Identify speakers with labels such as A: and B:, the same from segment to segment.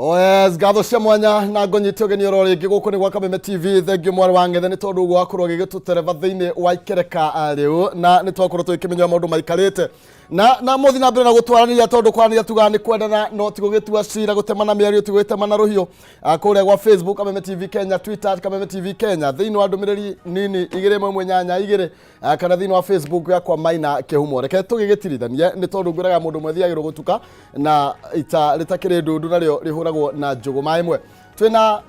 A: Oh yes, gatho cia mwanya na ngonyite ogeni orori ngiguku ni gwa Kameme TV thengio mwari wa ngethe ni tondu gwakorwo gigitutereva thiini wa ikereka riu na ni twakorwo twikimenya maundu maikarite na muthi na mbere na gutwarania tondu kwarania tuga ni kwendana no ti gugitua cira gutemana miario ti gutemana ruhio kuria gwa Facebook Kameme TV Kenya, Twitter Kameme TV Kenya, thiini wa ndumiriri nini 212 kana thiini wa Facebook yakwa Maina Kihumo. Reke tugigitirithanie ni tondu ngwiraga mundu mwethiagirwo gutuka na ita litakire ndundu nario rihuragwo na njugu maimwe. Twina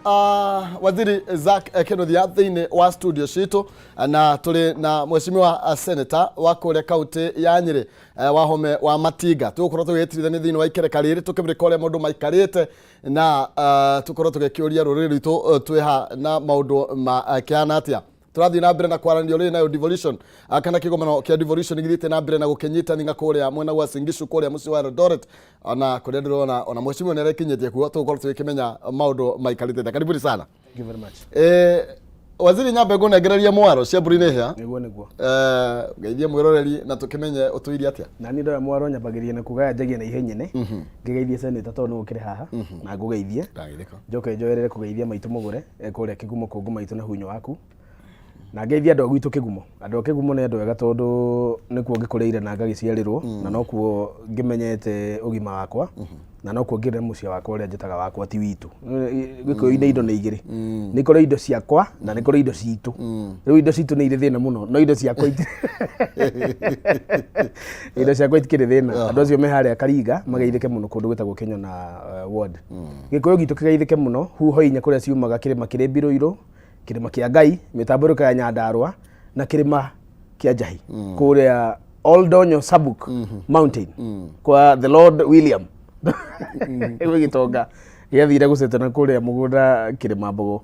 A: waziri Zak Kenothia thiini wa studio citu na tuli na mheshimiwa senator wa kule kaunti ya Nyeri Wahome wa Matiga. Tukorwo tugitirithania thiini wa ikereka riri tukibirikore maundu maikarite na tukorwo tugikiuria ruriri rwitu twiha na maundu ma kiana atia. Turathi na mbere na kwaranio ri nayo devolution kana kigomano kia devolution githite na mbere na gukenyita ninga kuria mwena wa Singishu kuria muci wa Eldoret ona kuria ndirona ona mheshimiwa ni arekinyetie kuo tukorwo twikimenya maundu maikarite. Karibuni sana.
B: Thank you very much.
A: Waziri nyambe ngunegereria mwaro cia mburi-ini hia
B: niguo
A: geithie mwiroreri na tukimenye utuiri atia
B: na ni ndoya mwaro nyabagirie na kugaya njagie na ihenyene ngigeithie senator tondu gukire haha na ngugeithie njoke njoerere kugeithia maitu mugure kuria kigumo kungu maitu na hunyo waku na ngeithia andu gwitu kigumo andu kigumo ni andu wega tondu nikuo ngikureire na ngagiciarirwo na nokuo ngimenyete ugima wakwa na nokuo ngire mucie wakwa uria njitaga wakwa ti witu gikuyu-ini indo ni igiri ni kuri indo ciakwa na ni kuri indo citu riu indo citu ni iri thina muno no indo ciakwa indo ciakwa itikiri thina andu acio me haria Kariga mageithike muno kundu gwitagwo Kenya na ward gikuyu gitu kigeithike muno huho inya kuria ciumaga kirima kiri Biruiru kirima kia Ngai mitamburuka ya Nyandarua na kirima kia Njahi kuria Oldonyo Sabuk Mountain kwa the Lord William ewe gitonga yathire gucetana kuria mugunda kirima Mbogo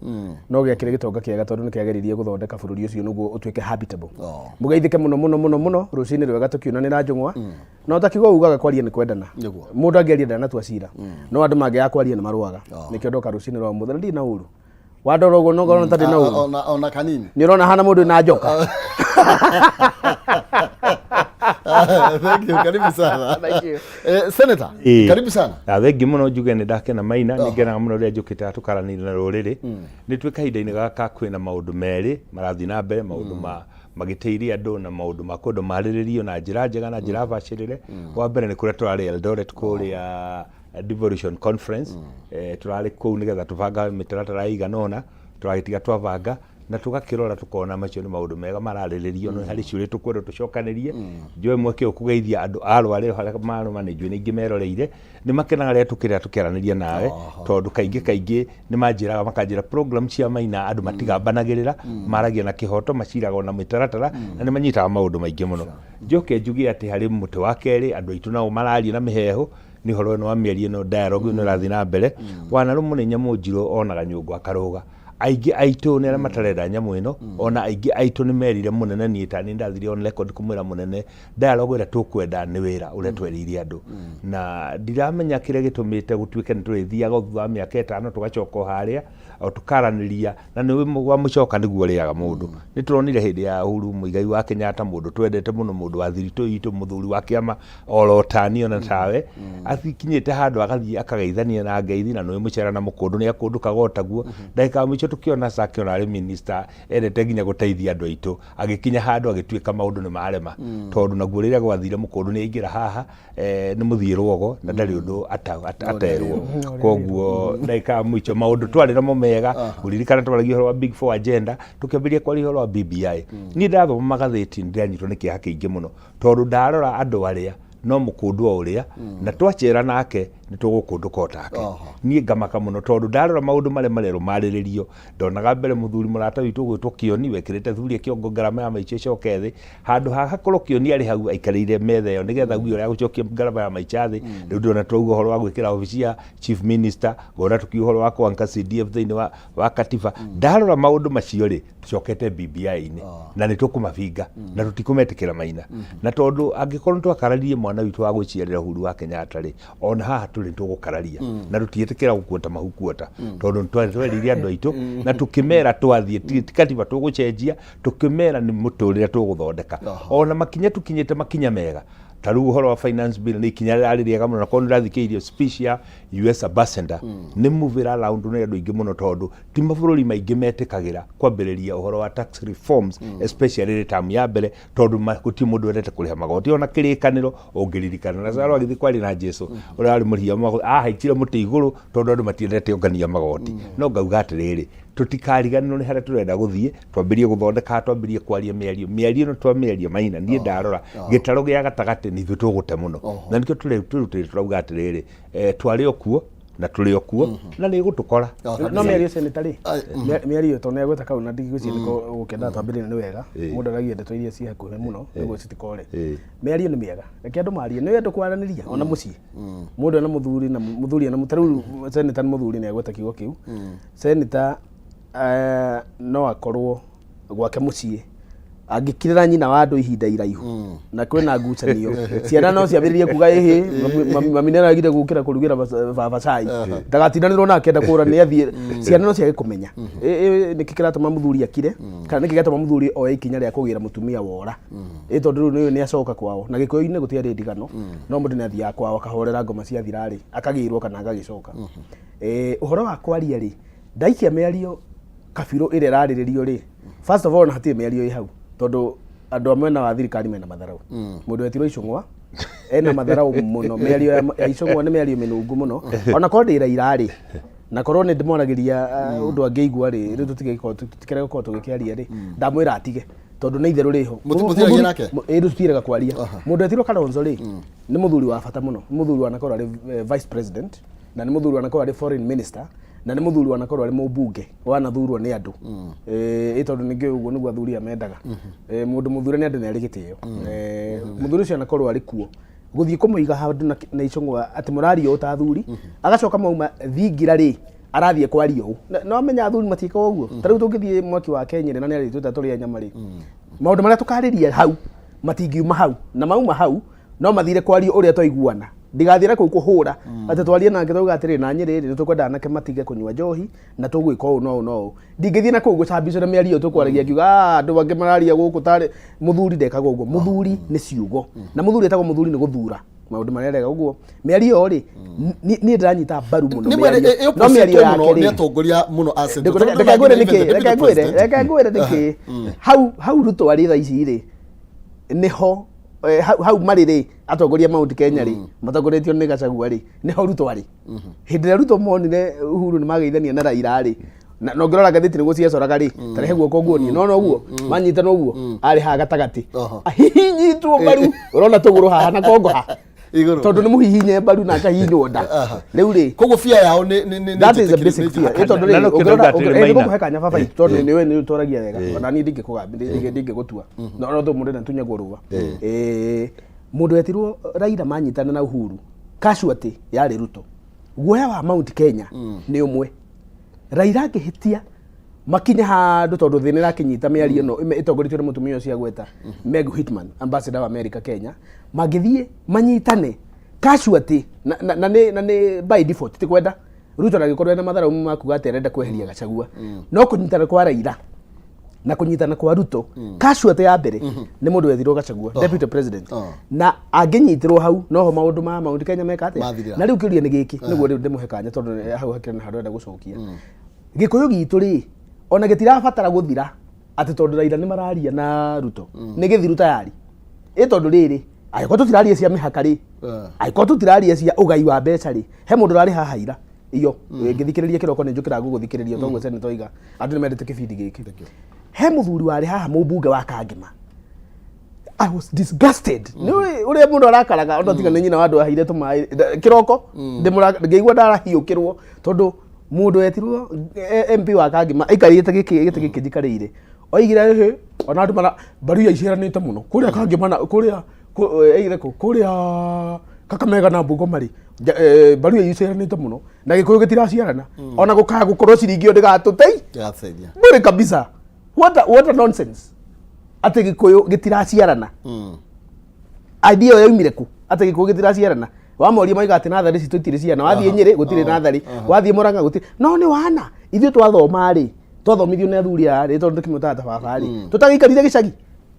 B: no gia kire gitonga kiega tondu ni kiageririe guthondeka bururi ucio nuguo utwike habitable mugeithike muno rucini rwega tukiunanira njungwa no takigo ugaga kwaria ni kwendana mundu angeria ndana twacira no andu mangi yakwaria ni maruaga nikio ndoka rucini rwa muthenya ndi na uru wadorogo no gorona tati na uru
A: ona kanini
B: ni rona hana mundu na njoka.
A: Thank you, karibu sana. Thank you. Senator, karibu sana.
C: Thengi muno njuge ni ndakena Maina ni ngena muno ria njukite atukaranira na ruriri ni twika hinda-ini gaka kwina maundu meri marathi na mbere maundu magiteirie andu na maundu makundu mariririo na njira njega na njira bacirire wa mbere ni kuria turari Eldoret kuria devolution conference turari kuu nigetha tubanga mitaratara iganona turagitiga twabanga na tugakirora tukona macio ni maundu mega marariririo no hari ciuri tukwenda tucokanirie njoe mweke ukugeithia andu arware haria maruma ni njui ningi meroreire ni makenaga ria tukiraniria nawe tondu kaingi ni manjiraga makanjira program cia Maina andu matigambanagirira maragia na kihoto maciraga na mitaratara na ni manyitaga maundu maingi muno njoke njugi ati hari muti wa keri andu aitu nao mararia na miheho ni horo no amiarie no dialogue no rathi na mbere wana rumu ni nyamu njiro onaga nyungu akaruga aigi aitu ni ara matarenda nyamu ino ona aigi aitu ni merire munene ni tani ndathire on record kumwira munene dialogue ira tukwenda ni wira uria tweririe andu na ndiramenya kire gitumite gutwike ni turithiaga thutha miaka 5 tugacoka haria o tukaraniria na ni wa mucoka niguo riaga mundu ni turonire hindi ya Uhuru Muigai wa Kenyatta mundu twendete muno mundu wa thiritu itu muthuri wa kiama orotani ona tawe athikinyite handu agathie akageithania na ngeithi na no mucera na mukundu ni akundu kagotaguo ndaika micho tukiona sakiona ari minister erete nginya guteithia andu aitu agikinya handu agitwika maundu ni marema tondu naguo riria gwathire mukundu ni ingira haha ni muthirwogo na ndari undu aterwo koguo ndaika micho maundu twarira mega uririkana twaragio wa big four agenda tukembiria kwa rihoro wa BBI ni ndathoma magatheti ndiranyitwo ni kiha kiingi muno tondu ndarora andu aria no mukundu uria na twachera nake ni tugukundu kotake nie ngamaka muno tondu ndarora maundu marero mariririo ndonaga mbere muthuri murata witu gwitwo Kioni wekirite thuria kiongo ngarama ya maiche cokethi handu hakorwo Kioni ari hau aikarire metha yo nigetha gwi uria gucokia ngarama ya maiche thi riu ndona twauga horo wa gwikira ofisi ya chief minister gora tukiuhoro wa kwanka CDF thiini wa katiba ndarora maundu macio ri tucokete BBI-ini na ni tukumavinga na tutikumetikira Maina na tondu angikorwo twakararirie mwana witu wa gwiciarira Uhuru wa Kenyatta ri ona haha tuli tugukararia na tutietekera gukuota mahukuota tondu tweririe andu aitu na tukimera twathie tikatiba tugucenjia tukimera ni muturire tuguthondeka ona makinya tukinyite makinya mega taru horo wa finance bill ni kinya rĩrĩa mũno na kono rathikĩirio speech ya US ambassador ni move around ne andũ ingĩ mũno tondũ ti mabũrũri maingĩ metĩkagĩra kwambĩrĩria ũhoro wa tax reforms especially term ya mbere tondũ gũtirĩ mũndũ wendete kũrĩha magoti ona kĩrĩkanĩro ũngĩririkana na Sarah agĩthiĩ kwari na Jesu ũrĩa arĩ mũrihia magoti ahaicire mũtĩ igũrũ tondũ andũ matiendete ongania magoti no ngauga atĩrĩrĩ tutikariganĩrwo nĩ harĩa tũrenda gũthiĩ twambĩrie gũthondeka twambĩrie kwaria mĩario no twamĩaria Maina niĩ ndarora gĩtaro gĩa gatagatĩ nĩ ithuĩ tũgũte mũno na nĩkĩo tũrutĩte turauga atĩrĩrĩ twarĩ okuo na tũrĩ okuo na nĩ gũtũkora
B: no mĩario senatari mĩario tondũ nĩagweta kau na ndigwĩciria nĩ gũkenda twambĩrĩrie nĩ wega mũndũ aragia ndeto iria ciĩ hakuhĩ mũno nĩguo citikore mĩario nĩ mĩega reke andũ marie nĩ wendo kwaranĩria ona mũciĩ mũndũ na mũthuri na mũthuri na mũtarũ senator nĩ mũthuri nĩagweta kiugo kĩu senator no akorwo gwake mũciĩ angĩkirĩra nyina wa andũ ihinda iraihu na kwĩna ngucanio ciana no ciambĩrĩrie kuga ĩhĩ mami nĩ aragire gũkĩra kũrugĩra baba cai ndagatindanĩrwo nake enda kũra nĩ athiĩ ciana no ciage kũmenya nĩkĩ kĩratũma mũthuri akire kana nĩkĩ gĩatũma mũthuri oe ikinya rĩa kũgĩra mũtumia wora tondũ rĩu nĩ acoka kwao na gĩkũyũ-inĩ gũtiarĩ ndigano no mũndũ nĩ athiaga kwao akahorera ngoma cia thirarĩ akagĩrwo kana agagĩcoka ũhoro wa kwaria rĩ ndaikia mĩario kabirũ ĩrĩa ĩrarĩrĩrio rĩ first of all hatirĩ mĩario ĩ hau tondũ andũ amwe na wa thirikari mena matharau mũndũ wetirwo Icũng'wa ena matharau mũno mĩario ya Icũng'wa nĩ mĩario mĩnungu mũno ona korwo ndĩra irarĩ na korwo nĩ ndĩmoragĩria ũndũ angĩigua rĩ rĩu tũtikĩrega gũkorwo tũgĩkĩaria rĩ ndamwĩra atige tondũ nĩ itherũ rĩho
A: mũtiragia nake
B: rĩu tũtirega kwaria mũndũ wetirwo Kalonzo rĩ nĩ mũthuri wa bata mũno nĩ mũthuri wanakorwo arĩ vice president na nĩ mũthuri wanakorwo arĩ foreign minister na nĩ mũthuri wanakorwo arĩ mũmbunge wanathurwo nĩ andũ tondũ ningĩ ũguo nĩguo athuri amendaga mũndũ mũthure nĩ andũ nĩ arĩ gĩtĩo mũthuri ũcio anakorwo arĩ kuo gũthiĩ kũmũiga handũ na Icũng'wa atĩ mũraria ũta athuri agacoka mauma thingira rĩ arathiĩ kwaria ũũ no amenya athuri matiĩkaga ũguo ta rĩu tũngĩthiĩ mwaki wa Kenya na nĩ arĩtwĩta tũrĩa nyama rĩ maũndũ marĩa tũkarĩria hau matingiuma hau na mauma hau no mathire kwaria ũrĩa twaiguana ndigathiĩra kũu kũhũra atĩ twarie nake tauga atĩrĩ na Nyĩrĩ nĩ tũkwenda anake matige kũnyua njohi na tũgwĩka ũũ no ndingĩthiĩ na kũu gũcambicũra mĩario tũkwaragia akiuga andũ angĩ mararia gũkũ tarĩ mũthuri ndekaga ũguo mũthuri nĩ ciugo na mũthuri etagwo mũthuri nĩ gũthura maũndũ marĩa arega ũguo mĩario rĩ niĩ ndĩranyita mbaru mũno no mĩario yake rĩ
A: nĩ atongoria mũno
B: reke ngwĩre nĩkĩ hau Ruto arĩ thaa ici rĩ nĩho hau marĩ rĩ atongoria Mount Kenya rĩ matongoretio nĩ Gachagua rĩ nĩho Ruto arĩ hĩndĩ ĩrĩa Ruto monire Uhuru nĩ mageithania na Raila rĩ na ngĩrora gathĩti nĩguo ciacoraga rĩ tarehe guoko ũguo niĩ no ũguo manyitana ũguo arĩ haha gatagatĩ ahihinyitwo mbaru ũrona tũgũrũ haha na kongo haha tondũ nĩ mũhihinye mbaru na akahihinywo nda rĩu rĩ
A: koguo fear yao nĩ
B: that is a basic fear tondũ rĩ ũngĩrora nĩgũkũhe kanya baba tondũ nĩwe nĩ ũtoragia wega ona niĩ ndingĩgũtua no mũndũ na tunyagwo rũa mũndũ wetirwo Raila manyitana na Uhuru casualty yarĩ Ruto guoya wa Mount Kenya nĩ ũmwe Raila angĩhĩtia makinye handũ tondũ thĩ nĩrakinyita mĩario ĩno ĩtongoretio nĩ mũtumia ũcio agweta Meg Whitman ambassador wa America Kenya mangĩthiĩ manyitane casualty na nĩ by default ti kwenda Ruto ndagĩkorwo ena matharau makuga atĩ arenda kweheria Gachagua no kũnyitana kwa Raila na kũnyitana kwa Ruto casualty ya mbere nĩ mũndũ wethirwo Gachagua deputy president na angĩnyitirwo hau noho maũndũ ma Mount Kenya meka atĩa na rĩu kĩũria nĩ gĩkĩ nĩguo rĩu ndĩmũhe kanya tondũ hau hakĩrĩ na handũ enda gũcokia gĩkũyũ gitũ rĩ ona gĩtirabatara gũthira atĩ tondũ Raila nĩ mararia na Ruto nĩ gĩthiru tayari tondũ rĩrĩ angĩkorwo tũtiraria cia mĩhaka rĩ angĩkorwo tũtiraria cia ũgai wa mbeca rĩ he mũndũ ũrarĩ haha ira iyo ngĩthikĩrĩria kĩroko nĩ njũkĩra gũgũthikĩrĩria toguo senator oiga andũ nĩ mendete kĩbindi gĩkĩ he mũthuri warĩ haha mũmbunge wa Kangema I was disgusted ũrĩa mũndũ arakaraga ona tiga nĩ nyina wa andũ aheire tũmaĩ kĩroko ngĩigua ndarahiũkĩrwo tondũ mũndũ wetirwo MP wa Kangema aikarĩte gĩtĩ gĩkĩ njikarĩire oigire ona andũ mbaru ya iciaranĩte mũno kũrĩa Kangema na kũrĩa Kakamega na Bungoma marĩ mbaru ya iciaranĩte mũno na gĩkũyũ gĩtiraciarana ona gũkaga gũkorwo ciringi ndĩgatũteithia mbũrĩ kabisa what a nonsense atĩ gĩkũyũ gĩtiraciarana idea ĩyo yaumire kũ atĩ gĩkũyũ gĩtiraciarana wamoria moiga atĩ nathari citũ itirĩ ciana wathiĩ Nyĩrĩ gũtirĩ nathari wathiĩ Mũrang'a gũtirĩ no nĩ wana ithuĩ twathoma rĩ twathomithio nĩ athuri arĩ tondũ tũkĩmũtata baba rĩ tũtagĩikarire gĩcagi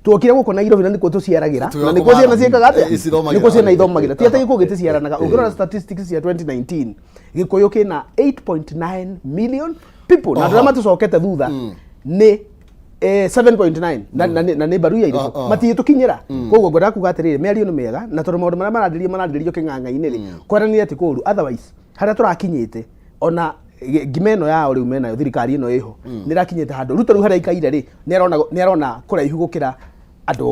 B: twokire guko na Nairobi na nikuo tuciaragira na nikuo ciana ciekaga atia nikuo ciana ithomagira ti ati gikuo giticiaranaga ukirora statistics cia 2019 gikuyu kina 8.9 million people na ndama tucokete thutha ni 7.9 na nä mbaru ya irä matiä tå kinyä koguo ngwenda kuga atä rä rä mä ario nä mega na tondå maå ndå marä a marandä kĩng'ang'a-inä rä kwaranä atä kå ru otherwise harä a tå rakinyä te ona ngima ĩno yao rĩu menayo thirikari ĩno ĩho nĩ rakinyĩte handũ rĩu tarĩu harĩa ikaire rĩ nĩ arona kũraihu gũkĩra andũ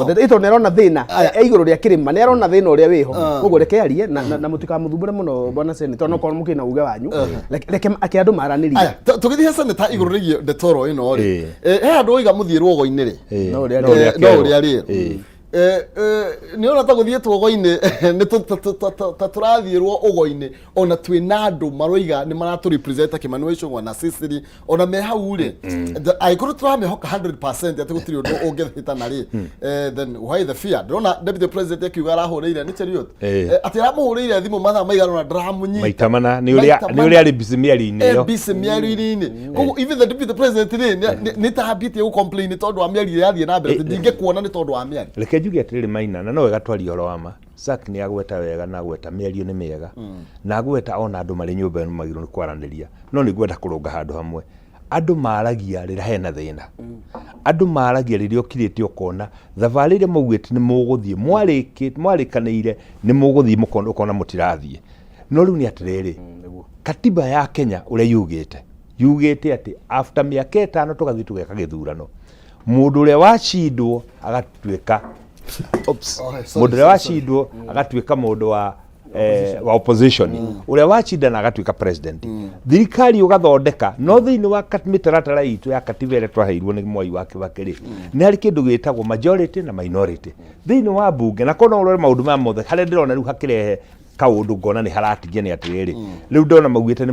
B: othe ĩto nĩ arona thĩna igũrũ rĩa kĩrĩma nĩ arona thĩna ũrĩa wĩho koguo reke arie na mũtikamũthumbũre mũno bwana senator no korwo mũkĩna uge wanyu reke ake andũ maranĩrie
A: tũgĩthiĩ senator igũrũ rĩgiĩ ndetoro ĩno rĩ he andũ oiga mũthiĩ rwogo-inĩ rĩ
B: no
A: ũrĩa rĩ nä ona ta gå thiä tuogo-inä ta tå rathiärwo ågo-inä ona twä na andå maroiga nä maratå representa kä manuäcågwa na Sicily ona me hau rä angä korwo tå ramä hoka 100% atä gå tirä å ndå å ngä hä rä then why the fear ndärona deputy president akiuga arahå rä ire nä Cheriot atä aramå hå rä ire thimå mathaa maigana ona ndaramå nyita
C: maita mana nä å rä arä bici mä
A: ario-inä koguo even the deputy president nä tambä tie gå complain tondå wa mä ario yathiä na mbere ndingä kuona nä tondå wa mä ario
C: njuge atiriri Maina na no wega twaria oro wama Sack ni agweta wega na agweta mĩario nĩ mĩega na agweta ona andũ marĩ nyũmba ĩno magĩrĩirwo nĩ kwaranĩria no nĩ ngwenda kũrũnga handũ hamwe andũ maragia rĩrĩa hena thĩna andũ maragia rĩrĩa ũkirĩte ũkona thabarĩ ĩrĩa maugĩte nĩ mũgũthiĩ mwarĩkanĩire nĩ mũgũthiĩ ũkona mũtirathiĩ no rĩu nĩ atĩrĩrĩ katiba ya Kenya ũrĩa yugĩte atĩ after mĩaka 5 tũgathiĩ tũgeka gĩthurano mũndũ ũrĩa wacindwo agatuĩka mũndũ ũrĩa wacindwo agatuĩka mũndũ wa opposition ũrĩa wacindana agatuĩka president thirikari ũgathondeka no thĩinĩ wa mĩtaratara itũ ya katiba ĩrĩa twaheirwo nĩ Mwai wa Kibaki rĩ nĩ harĩ kĩndũ gĩtagwo majority na minority thĩinĩ wa bunge na kona ũrore maũndũ maya mothe harĩa ndĩrona rĩu hakĩrehe kaũndũ ngona nĩ haratigia nĩ atĩrĩrĩ rĩu ndona maugĩte nĩ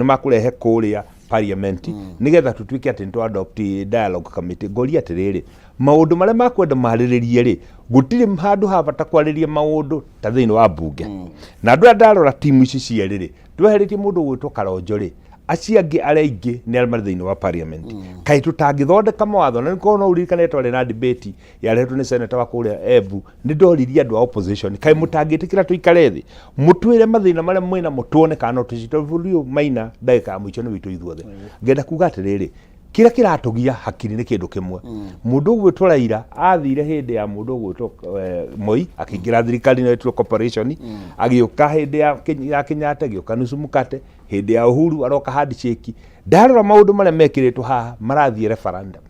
C: makũrehe kũrĩa parliament nigetha tutuike ati ntwa adopt dialogue committee ngoria atiriri maundu maria makwenda mariririe ri gutiri handu habata kwariria maundu ta thiini wa bunge na andu ndarora timu ici cieriri tweheritie mundu gwitwo Karonjo ri acio angĩ arĩa aingĩ nĩ arĩa marĩ thĩinĩ wa parliament kaĩ tũtangĩthondeka mawatho na nĩkorwo no ũririkane twarĩ na debate yarehetwo nĩ senator wa kũrĩa Embu nĩ ndoririe andũ a opposition kaĩ mũtangĩtĩkĩra tũikare thĩ mũtwĩre mathĩna marĩa mwĩna mũtuone kana no tũcitũrio Maina ndagĩka ya mũico nĩ witũ ithuothe ngenda kuga atĩrĩrĩ kira kiratugia hakiri nĩ kĩndũ kĩmwe mũndũ ũgwĩtwo Raila athire hĩndĩ ya mũndũ ũgwĩtwo Moi akĩingĩra thirikari na wetwo corporation agĩũka hĩndĩ ya Kenyatta agĩũka nusu mukate hĩndĩ ya Uhuru aroka handshake ndarora maũndũ marĩa mekĩrĩtwo haha marathiĩ referendum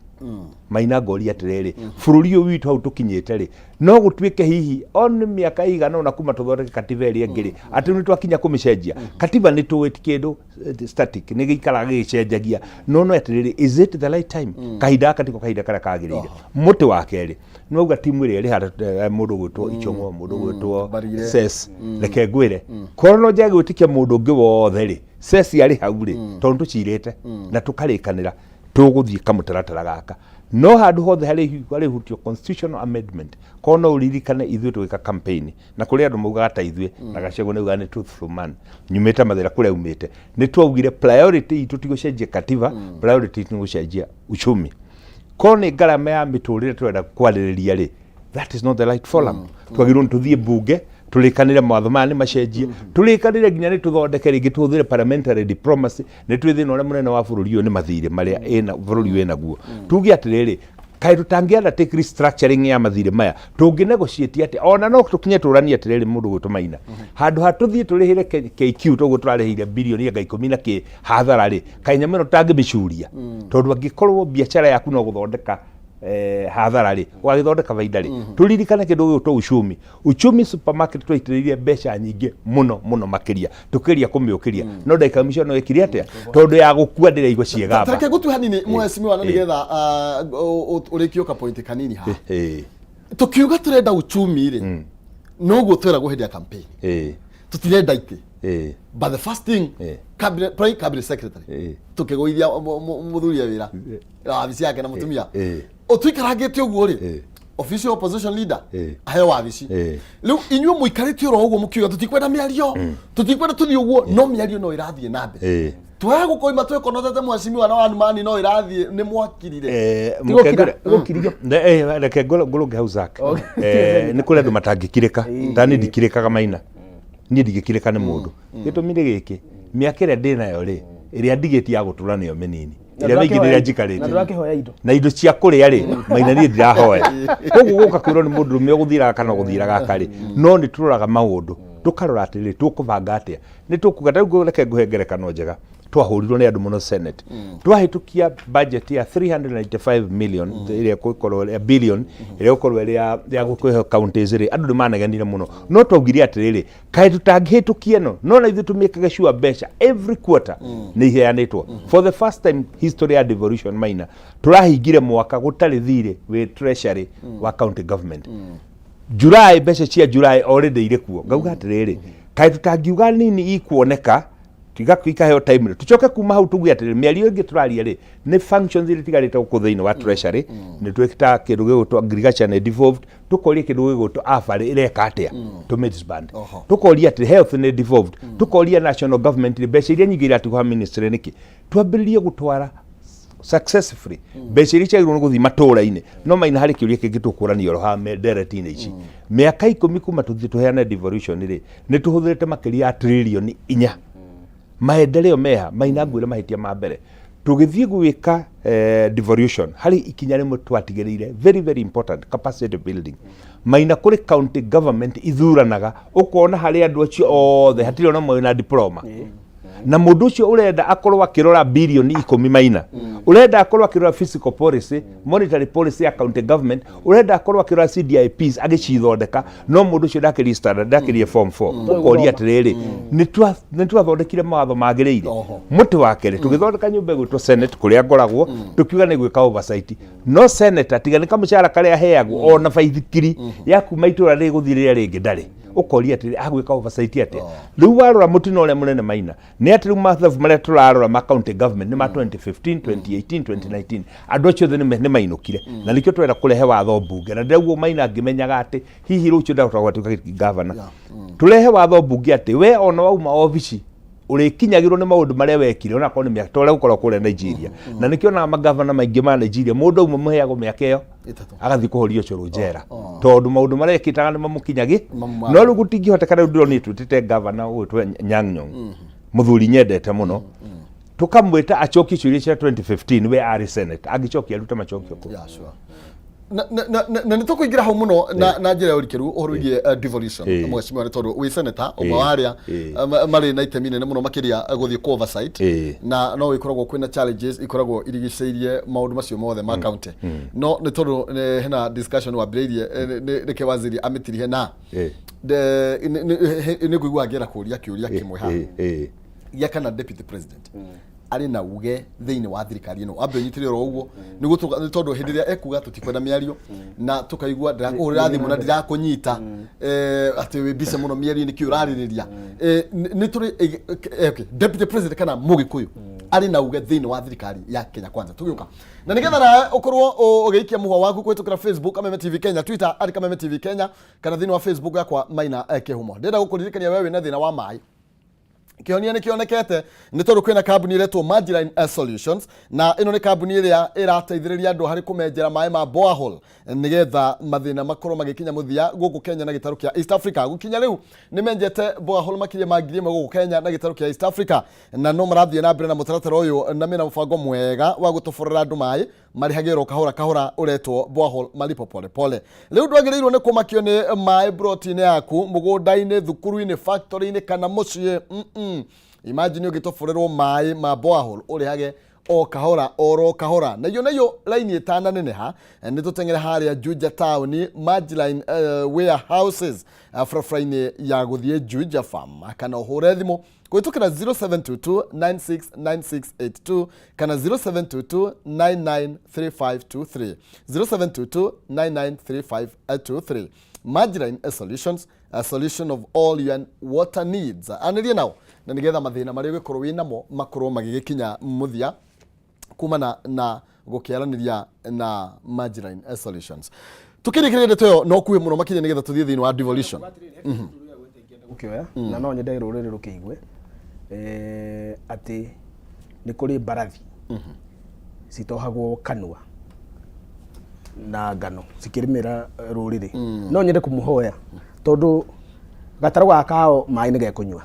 C: Maina ngoria atĩrĩrĩ bũrũri ũyũ witũ hau tũkinyĩte rĩ no gũtuĩke hihi on mĩaka igana ona kuma tũthondeke katiba ĩrĩa ĩngĩ rĩ atĩ nĩ twakinya kũmĩcenjia katiba nĩ tũwĩti kĩndũ static nĩ gĩikaraga gĩcenjagia no atĩrĩrĩ is it the right time kahinda gaka tiko kahinda karĩa kagĩrĩire mũtĩ wa kerĩ nĩ auga timu ĩrĩa ĩrĩ harĩa mũndũ gwĩtwo Ichong'o mũndũ gwĩtwo Ses reke ngwĩre korwo no njage gwĩtĩkia mũndũ ũngĩ wothe rĩ Ses arĩ hau rĩ tondũ tũcirĩte na tũkarĩkanĩra tũgũthiĩ kamũtaratara gaka no handũ hothe harĩ hutio constitutional amendment korwo no ũririkane ithuĩ tũgĩka campaign na kũrĩ andũ maugaga ta ithuĩ na Gachagua nĩ uga nĩ truthful man nyumĩte mathĩra kũrĩa umĩte nĩ twaugire priority itũ ti gũcenjia katiba priority itũ nĩ gũcenjia uchumi korwo nĩ ngarama ya mĩtũrĩre tũrenda kwarĩrĩria rĩ that is not the right forum twagĩrĩirwo nĩ tũthiĩ bunge tũrĩkanĩre mawatho maya nĩ macenjie tũrĩkanĩre nginya nĩ tũthondeke rĩngĩ tũhũthĩre parliamentary diplomacy nĩ twĩ thĩna ũrĩa mũnene wa bũrũri ũyũ nĩ mathirĩ marĩa bũrũri ũyũ wĩnaguo tuge atĩrĩrĩ kaĩ tũtangĩenda take restructuring ya mathirĩ maya tũngĩ negotiate atĩ ona no tũkinye tũranie atĩrĩrĩ mũndũ gwĩtwo Maina handũ ha tũthiĩ tũrĩhĩre KQ tũguo tũrarĩhĩire birioni anga 10 na kĩ hathara rĩ kaĩ nyamũ ĩno tũtangĩmĩcuria tondũ angĩkorwo biacara yaku no gũthondeka hathara rĩ wagĩthondeka baida rĩ tũririkane kĩndũ gĩgwĩtwo uchumi supermarket twaitĩrĩirie mbeca nyingĩ mũno makĩria tũkĩria kũmĩũkĩria no ndagĩka mĩico no ĩkire atĩa tondũ ya gũkua ndĩraigua ciĩgamba
A: reke gũtue hanini mheshimiwa na nĩgetha ũrĩkioka point kanini haha tũkiuga tũrenda uchumi rĩ no guo twĩragwo hĩndĩ ya campaign tũtirenda itĩ but the first thing cabinet secretary tũkĩgũithia mũthuri wĩra wabici yake na mũtumia ũtuikarangĩte ũguo rĩ official opposition leader aheo wabici riu inyuĩ mũikarĩte oro ũguo mũkiuga tũtikwenda mĩario tũtikwenda tũthiĩ ũguo no mĩario no ĩrathiĩ na mbere twaya gũkoima twĩkonotete mwacimiwa na wanimani no ĩrathiĩ nĩ mwakirire
C: reke ngũrũnge hau Zack nĩ kũrĩ andũ matangĩkirĩka tani ndikirĩkaga Maina niĩ ndigĩkirĩka nĩ mũndũ gĩtũmi nĩ gĩkĩ mĩaka ĩrĩa ndĩ nayo rĩ ĩrĩa ndigĩti ya gũtũra nĩyo mĩnini ĩrĩa wĩigithĩria njikarĩte na indo cia kũrĩa rĩ Maina niĩ ndirahoya koguo gũka kwĩrwo nĩ mũndũ rũmwe ũgũthiraga kana ũgũthiraga akarĩ no nĩ tũroraga maũndũ tũkarora atĩrĩrĩ tũkũbanga atĩa nĩ tũkuga rĩu reke ngũhe ngerekano njega twahũrirwo nĩ andũ mũno Senate twahĩtũkia budget ya 395 million ĩrĩa gũkorwo billion ĩrĩa gũkorwo ĩrĩa ya gũkũhe counties rĩ andũ nĩ manegenire mũno no twaugire atĩrĩrĩ kaĩ tũtangĩhĩtũkia no na ithuĩ tũmĩkage sure mbeca every quarter nĩ iheanĩtwo for the first time history ya devolution Maina tũrahingire mwaka gũtarĩ thirĩ wĩ treasury wa county government July mbeca cia July already irĩ kuo ngauga atĩrĩrĩ kaĩ tũtangiuga nini ikuoneka ikaheo time tucoke kuma hau tugie atĩrĩrĩ mĩario ĩngĩ tũraria rĩ nĩ functions iria tigarĩte gũkũ thĩinĩ wa treasury nĩ twĩkĩta kĩndũ gĩgũtwo agriculture devolved tũkoria kĩndũ gĩgũtwo afarĩ ĩreka atĩa to disband tũkoria atĩ health nĩ devolved tũkoria national government mbeca iria nyingĩ iratigwo ha ministry nĩkĩ twambĩrĩrie gũtwara successfully mbeca iria ciagĩrĩirwo nĩ gũthiĩ matũũra-inĩ no Maina harĩ kĩũria kĩngĩ tũkũrania oro ha ndereti-inĩ ici mĩaka 10 kuma tũthiĩ tũheane devolution rĩ nĩ tũhũthĩrĩte makĩria ya trillion 4 maendeleo meha Maina ngwĩre mahĩtia ma mbere tũgĩthiĩ gwĩka devolution harĩ ikinya rĩmwe twatigĩrĩire very very important capacity building Maina kũrĩ county government ithuranaga ũkona harĩ andũ acio othe hatirĩ ona mwe na diploma na mũndũ ũcio ũrenda akorwo akĩrora bilioni 10 Maina ũrenda akorwo akĩrora fiscal policy monetary policy ya county government ũrenda akorwo akĩrora CDIPs agĩcithondeka no mũndũ ũcio ndakĩria form 4 ũkoria atĩrĩrĩ nĩ twathondekire mawatho magĩrĩire mũtĩ wa kerĩ tũgĩthondeka nyũmba ĩgwĩtwo Senate kũrĩa ngoragwo tũkiuga nĩ gwĩka oversight no Senate tiga nĩ kamũcara karĩa aheagwo ona baithikiri ya kuma itũra rĩ gũthiĩ rĩrĩa rĩngĩ ndarĩ ũkoria atĩrĩ agwĩka oversight atĩa rĩu warora mũtino ũrĩa mũnene Maina nĩ atĩ rĩu mathabu marĩa tũrarora ma county government nĩ ma 2015 2018 2019 andũ acio othe nĩ mainũkire na nĩkĩo twenda kũrehe watho mbunge na ndĩraguo Maina ngĩmenyaga atĩ hihi rũciũ ndagũtagwo atuĩka governor tũrehe watho mbunge atĩ we ona wauma obici ũrĩkinyagĩrwo nĩ maũndũ marĩa wekire ona korwo nĩ mĩaka tũrĩa gũkorwo kũrĩa Nigeria na nĩkĩo na magavana maingĩ ma Nigeria mũndũ ũmwe mũheagwo mĩaka ĩyo agathiĩ kũhorio cũrũ njera tondũ maũndũ marĩa ekĩtaga nĩ mamũkinyagi no rĩu gũtingĩhoteka rĩu ndĩrona twĩtĩte gavana ũgwĩtwo Nyang'nyong mũthuri nyendete mũno tũkamwĩta acokie ciũria cia 2015 we arĩ Senate angĩcokia arute macokio kũ
A: na nĩ tũkũingĩra hau mũno na njĩra ya ũrikĩru ũhoro wĩgiĩ devolution mwecimiwa nĩ tondũ wĩ senator ũmwe wa arĩa marĩ na itemi inene mũno makĩria gũthiĩ kwa oversight na no ikoragwo kwĩna challenges ikoragwo irigicĩirie maũndũ macio mothe ma county no nĩ tondũ hena discussion wambĩrĩirie nĩke waziri amĩtirihe na nĩ ngũigua ngĩra kũria kĩũria kĩmwe haha gĩa kana deputy president arĩ na uge thĩinĩ wa thirikari ĩno ambe nyitire oro ũguo nĩ tondũ hĩndĩ ĩrĩa ekuga tũtikwenda mĩario na tũkaigua ndĩrakũhũrĩra thimũ na ndirakũnyita atĩ wĩ mbica mũno mĩario nĩkĩo ũrarĩrĩria nĩ tũrĩ deputy president kana mũgĩkũyũ arĩ na uge thĩinĩ wa thirikari ya Kenya Kwanza tũgĩũka na nĩgetha nawe ũkorwo ũgĩikia mũhwa waku kũhĩtũkĩra Facebook Kameme TV Kenya Twitter @Kameme TV Kenya kana thĩinĩ wa Facebook yakwa Maina Kĩhumo ndĩrenda gũkũririkania wewe na thĩna wa maĩ kĩhonia nĩ kĩonekete nĩ tondũ kwĩna kambuni ĩretwo Margarine Solutions na ĩno nĩ kambuni ĩrĩa ĩrateithĩrĩria andũ harĩ kũmenjera maĩ ma borehole nĩgetha mathĩna makorwo magĩkinya mũthia gũkũ Kenya na gĩtarũ kĩa East Africa gũkinya rĩu nĩ menjete borehole makĩria ma 1000 gũkũ Kenya na gĩtarũ kĩa East Africa na no marathiĩ na mbere na mũtaratara ũyũ na mena mũbango mwega wa gũtoborera andũ maĩ marĩhagĩrwo kahora kahora ũretwo borehole malipo pole pole rĩu ndwagĩrĩirwo nĩ kũmakio nĩ maĩ broti-inĩ yaku mũgũnda-inĩ thukuru-inĩ factory-inĩ kana mũciĩ imagine ũgĩtoborerwo maĩ ma borehole ũrĩhage o kahora oro kahora na iyo line ĩtananeneha nĩ tũteng'ere harĩa Juja town Margarine warehouses barabara-inĩ ya gũthiĩ Juja farm kana ũhũre thimũ kũhĩtũkĩra 0722969682 kana 0722993523 0722993523 Margarine Solutions, a solution of all your water needs. Anĩrie nao na nĩgetha mathĩna marĩa ũgĩkorwo wĩ namo makorwo magĩgĩkinya mũthia kumana na gũkĩaranĩria na Margarine Solutions. tukirikire ndeto yo no kuwe muno makinye nigetha tuthie thini wa devolution
B: ukioya na no nyende ruriri rukiigwe ati ni kuri barathi citohagwo kanua na ngano cikirimira ruriri no nyende kumuhoya tondu gataro gakao mai ni gekunywa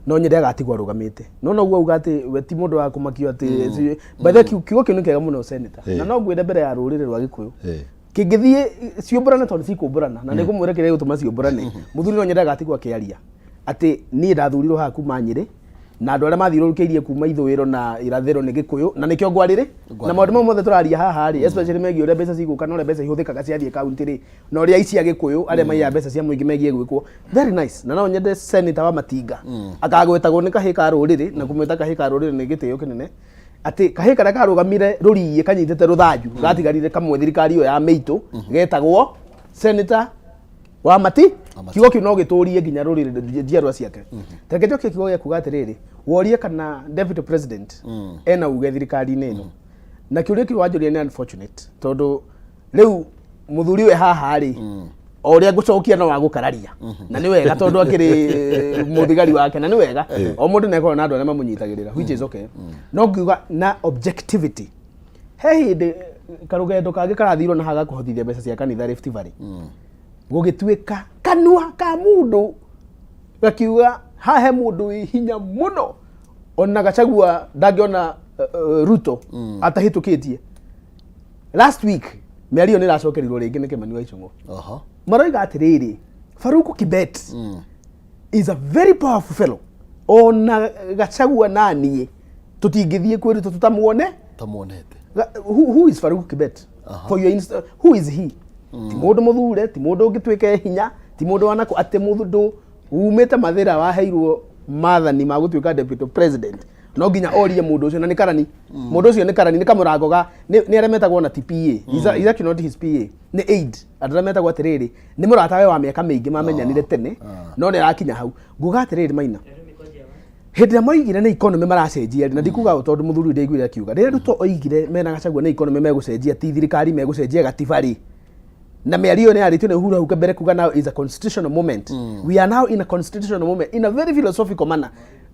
B: no nyende agatigwa rugamite no no guo ugati we ti mundu wa kumakio ati bathe kiugo kiu ni kega muno senator na no ngwende mbere ya ruriri rwa Gikuyu kingithie ciomborana tondu cikumborana na nigumwira kire gutuma ciomborane muthuri no nyende agatigwa kiaria ati ni ndathurirwo haku manyire na andu aria mathiurukiirie kuma ithwiro na irathiro ni Gikuyu na nikio ngwariri na maundu mamwe mothe turaria haha ri especially megie uria mbeca ciguka na uria mbeca ihuthikaga ciathie county ri na uria ici ya Gikuyu aria maiya mbeca cia muingi megie gwikwo very nice na no nyende senator wa Matinga akagwetagwo ni Kahii ka Ruriri na kumwita Kahii ka Ruriri ni gitio kinene ati Kahii karia karugamire ruriie kanyitete ruthanju gatigarire kamwe thirikari yo ya Meitu getagwo senator wa Mati kiugo kiu no giturie nginya ruriri njiarwa ciake teke njoke kiugo gia kuga atiriri worie kana deputy president ena uge thirikari-ini ino na kiuria kiu wanjuria ni unfortunate tondu riu muthuri we haha ri oria ngucokia no wagukararia na ni wega tondu akiri muthigari wake na ni wega o mundu nekoro na andu aria mamunyitagirira which is okay no ngiuga na objectivity he hindi karugendo kangi karathirwo na haga kuhotithia mbeca cia kanitha Rift Valley gugituika kanua ka mundu gakiuga hahe mundu hinya muno ona Gachagua ndagiona Ruto atahitukitie last week miario ni racokerirwo ringi ni Kimani wa Icungu maroiga atiriri Faruku Kibet is a very powerful fellow ona Gachagua nanie tutingithie kwiri tutamuone
A: tamuonete
B: who is Faruku Kibet for your who is he ti mundu muthure ti mundu ungitwike hinya ti mundu wanako ate mundu umete mathira waheirwo mathani ma gutwika deputy president no nginya orie mundu ucio na ni karani mundu ucio ni karani ni kamurango ga ni aremetagwo na TPA is actually not his PA ni aid aremetagwo atiriri ni murata we wa miaka mingi mamenyanire tene no ni arakinya hau nguga atiriri Maina hindi ya moigire ni economy maracenjia na ndikuga tondu muthuri ndeiguire akiuga rĩrĩa Ruto oigire mena Gachagua ni economy megucenjia ti thirikari megucenjia gatibari na miario ni aritune hura huka mbere kuga now is a constitutional moment we are now in a constitutional moment in a very philosophical manner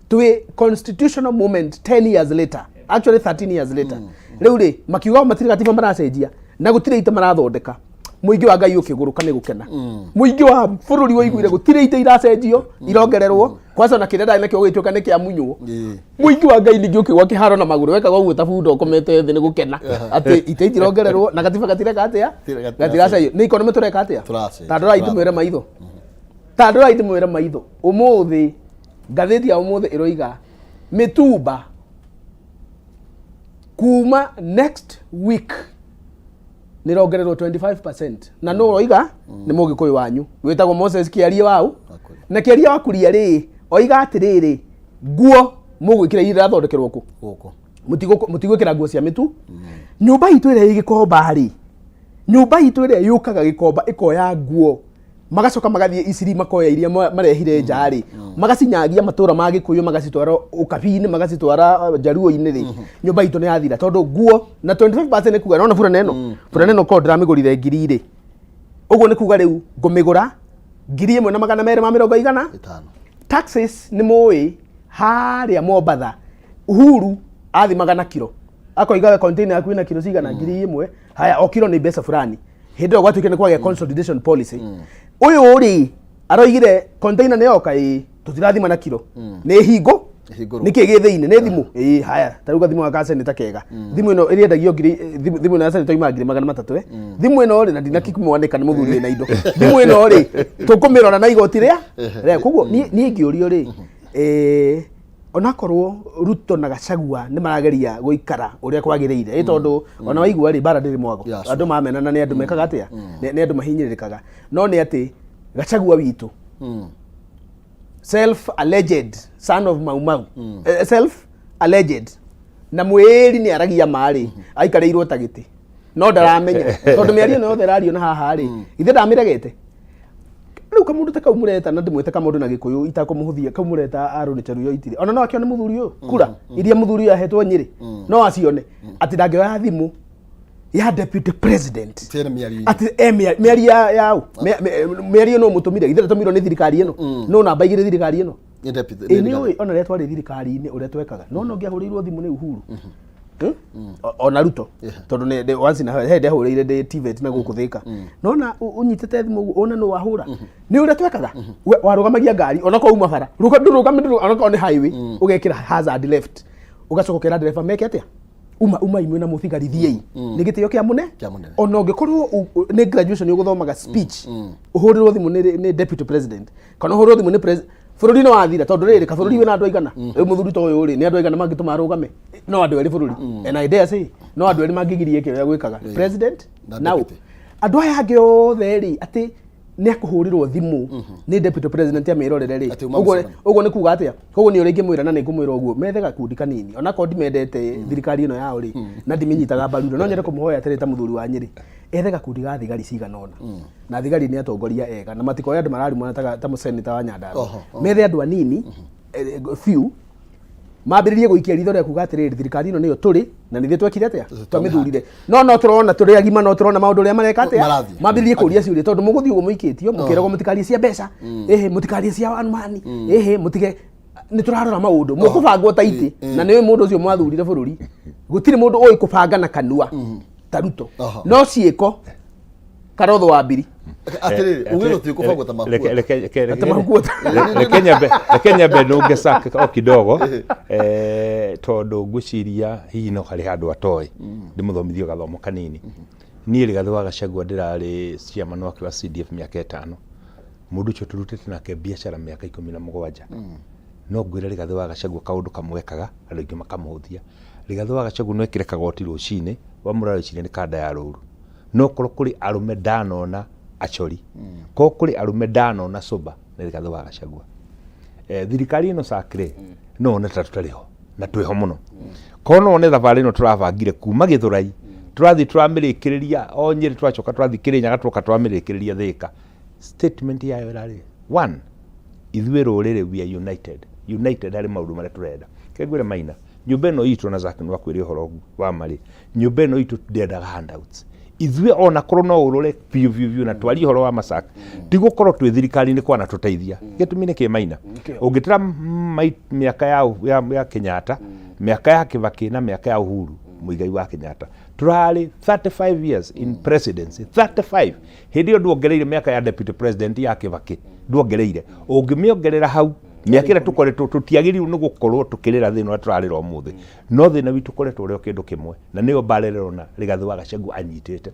B: to a constitutional moment 10 years later actually 13 years later riu ri makiuga matiri gatiba maracenjia na gutire ite marathondeka muingi wa Ngai ukiguruka ni gukena muingi wa bururi woiguire gutire ite iracenjio irongererwo kwanza na kirenda na kio gituka ni kia munywo muingi wa Ngai ningi ukigwa kiharo na maguru weka gwa gutabundo ukomete thi ni gukena ati ite irongererwo na gatiba gatireka atia gatiracenjio ni economy tureka atia tandora itumwire maitho tandora itumwire maitho umuthi gatheti ya umuthi iroiga mitumba kuma next week nirongererwo 25% na no oiga ni Mugikuyu wanyu witagwo Moses Kiaria wau na Kiaria wakuria ri oiga atiriri nguo mugwikira ira thondekerwo ku mutigwikira nguo cia mitu nyumba itu ire igikomba ri nyumba itu ire yukaga gikomba ikoya nguo magacoka magathie Isiri makoya iria marehire njari magacinyagia matura ma Gikuyu magacitwara ukabini magacitwara Jaruo-ini ri nyumba itu ni yathira tondu nguo na 25% ni kuga nona fura neno ko ndramigurire ngiri ri uguo ni kuga riu ngumigura 1,250 taxes ni moi haria Mombatha Uhuru athimaga na kilo akoiga container yaku ina kilo cigana 1,000 haya o kilo ni mbeca fulani hindi gwatuike ni kwage consolidation policy uyu uri aroigire container ne yoka tutirathima na kilo ni hingo niki githiine ni thimu haya taruga thimu wa senator kega thimu ino iriendagio thimu na senator ima 300 thimu ino ri na ndina kikumuonika ni muthuri na indo thimu ino ri tukumirona na igoti ria koguo ni ngiurio ri onakorwo Ruto na Gachagua ni marageria guikara uria kwagiriire tondu ona waigua ri bara ndiri mwago andu mamenana ni andu mekaga atia ni andu mahinyirikaga no ni ati Gachagua witu self alleged son of Mau self alleged na mwiri ni aragia mari aikareirwo tagiti no ndaramenya tondu miario no therario na haha ri ithe ndamiregete riu kamundu ta kaumureta na ndimwete kamundu na Gikuyu itakumuhuthia kaumureta arunicha ruyo itire ona no akione muthuri uyu kura iria muthuri ahetwo Nyeri no acione ati ndangioya thimu ya deputy president
A: tena miario
B: ati miario yao miario no mutumire ithe tumirwo ni thirikari ino no namba igire thirikari ino
A: ni deputy
B: ni we ona retwa ri thirikari ini uria twekaga no no ngiahuriirwo thimu ni Uhuru ona Ruto tondu ni once na hende ahurire ndi TVET na guku thika nona unyitete thimu ona no wahura ni uria twekaga warugamagia ngari ona ko uma bara rugamire ona ko ni highway ugekira hazard left ugacokera driver meke atia uma imwe na muthigari thiei ni gitio kia mune ona ungikorwo ni graduation uguthomaga speech uhurirwo thimu ni deputy president kana uhurirwo thimu ni president bururi no wathira tondu riri ka bururi wina andu aigana muthuri to uyu ri ni andu aigana mangituma arugame no andu eri bururi and I dare say no andu eri mangigirie kio ya gwikaga president now andu aya angi othe ri ati ni akuhurirwo thimu ni deputy president ya mirorere ri ugo ni kuga atia koguo ni uringi mwira na ni ngumwira uguo methega kundi kanini ona ko ndimendete thirikari ino yao ri na ndiminyitaga mbaru no nyende kumuhoya tere ta muthuri wa Nyeri ethega kundi ga thigari cigana ona na thigari ni atongoria ega na matiko ya andu marari mwana ta museneta wa Nyandarua methe andu anini few mambiririe guikia ritho ria kuga atiriri thirikari ino niyo turi na nithie twekire atia twamithurire no turona turi agima no turona maundu ria mareka atia mambiririe kuria ciuria tondu muguthi ugo muikitio mukirego mutikari cia mbeca mutikari cia wanmani mutige ni turarora maundu mukubangwo taiti na niwe mundu ucio mwathurire bururi gutire mundu oi kubanga na kanua taruto no ciiko karotho wa mbiri
A: atiriri ugiro ti kubangwo tamahu
C: Kenya be no ngesaka o kidogo tondu ngwiciria hihi no hari handu atoi ndimuthomithio gathomo kanini nie rigathwa Gachagua ndirari ciama no kwa CDF miaka 5 mundu ucio turutete nake biashara miaka 17 no ngwira rigathwa Gachagua kaundu kamwekaga andu ingi makamuhuthia rigathwa Gachagua no ekire kagoti rucine wa murari cine ni kanda ya ruru no koro kuri arume danona achori ko kuri arume danona soba ni rigathwa Gachagua thirikari ino sakre no na tutariho na tweho muno kono ne thabari no turavangire kuma githurai turathi turamirikiria o Nyeri twacoka turathi Kirinyaga tuka turamirikiria Thika statement yayo rari 1 ithuĩ rũrĩrĩ we are united hari maundu maria turenda kegwire Maina nyumba ino itu na Zaki no akwire horo wa mari nyumba ino itu ndendaga handouts ithuĩ ona korwo no urore view na twari horo wa Masaka tigukorwo twi thirikari ni kwana tuteithia gitumi ni ki Maina ungitira miaka ya Kenyatta miaka ya Kibaki na miaka ya Uhuru muigai wa Kenyatta turari 35 years in presidency 35 hindi nduongereire miaka ya deputy president ya Kibaki nduongereire ungimiongerera hau miaka ira tukoretwo tutiagiriru ni gukorwo tukirira thina wa turarira umuthi no thina witu koretwo uri kindu kimwe na niyo barererona rigathwa Gachagua anyitite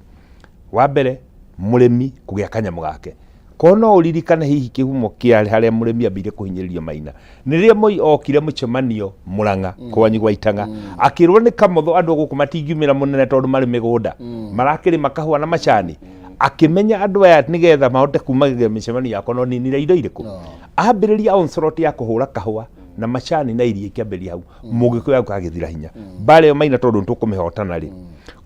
C: wa mbere murimi kugia kanyamu gake kono uririkana hihi kihumo kia haria murimi ambire kuhinyiririo Maina niria moi okire mucemanio Muranga kwanyi gwa Itanga akirwo ni kamotho andu guku matingiumira munene tondu mari migunda marakiri makahua na macani akimenya andu aya nigetha mahote kumagira micemanio yako no ninire indo iriku ambiriria onslaught ya kuhura kahua na macani na iria ikiambiria hau mugiko yako agithira hinya bare Maina tondu tukumihotana ri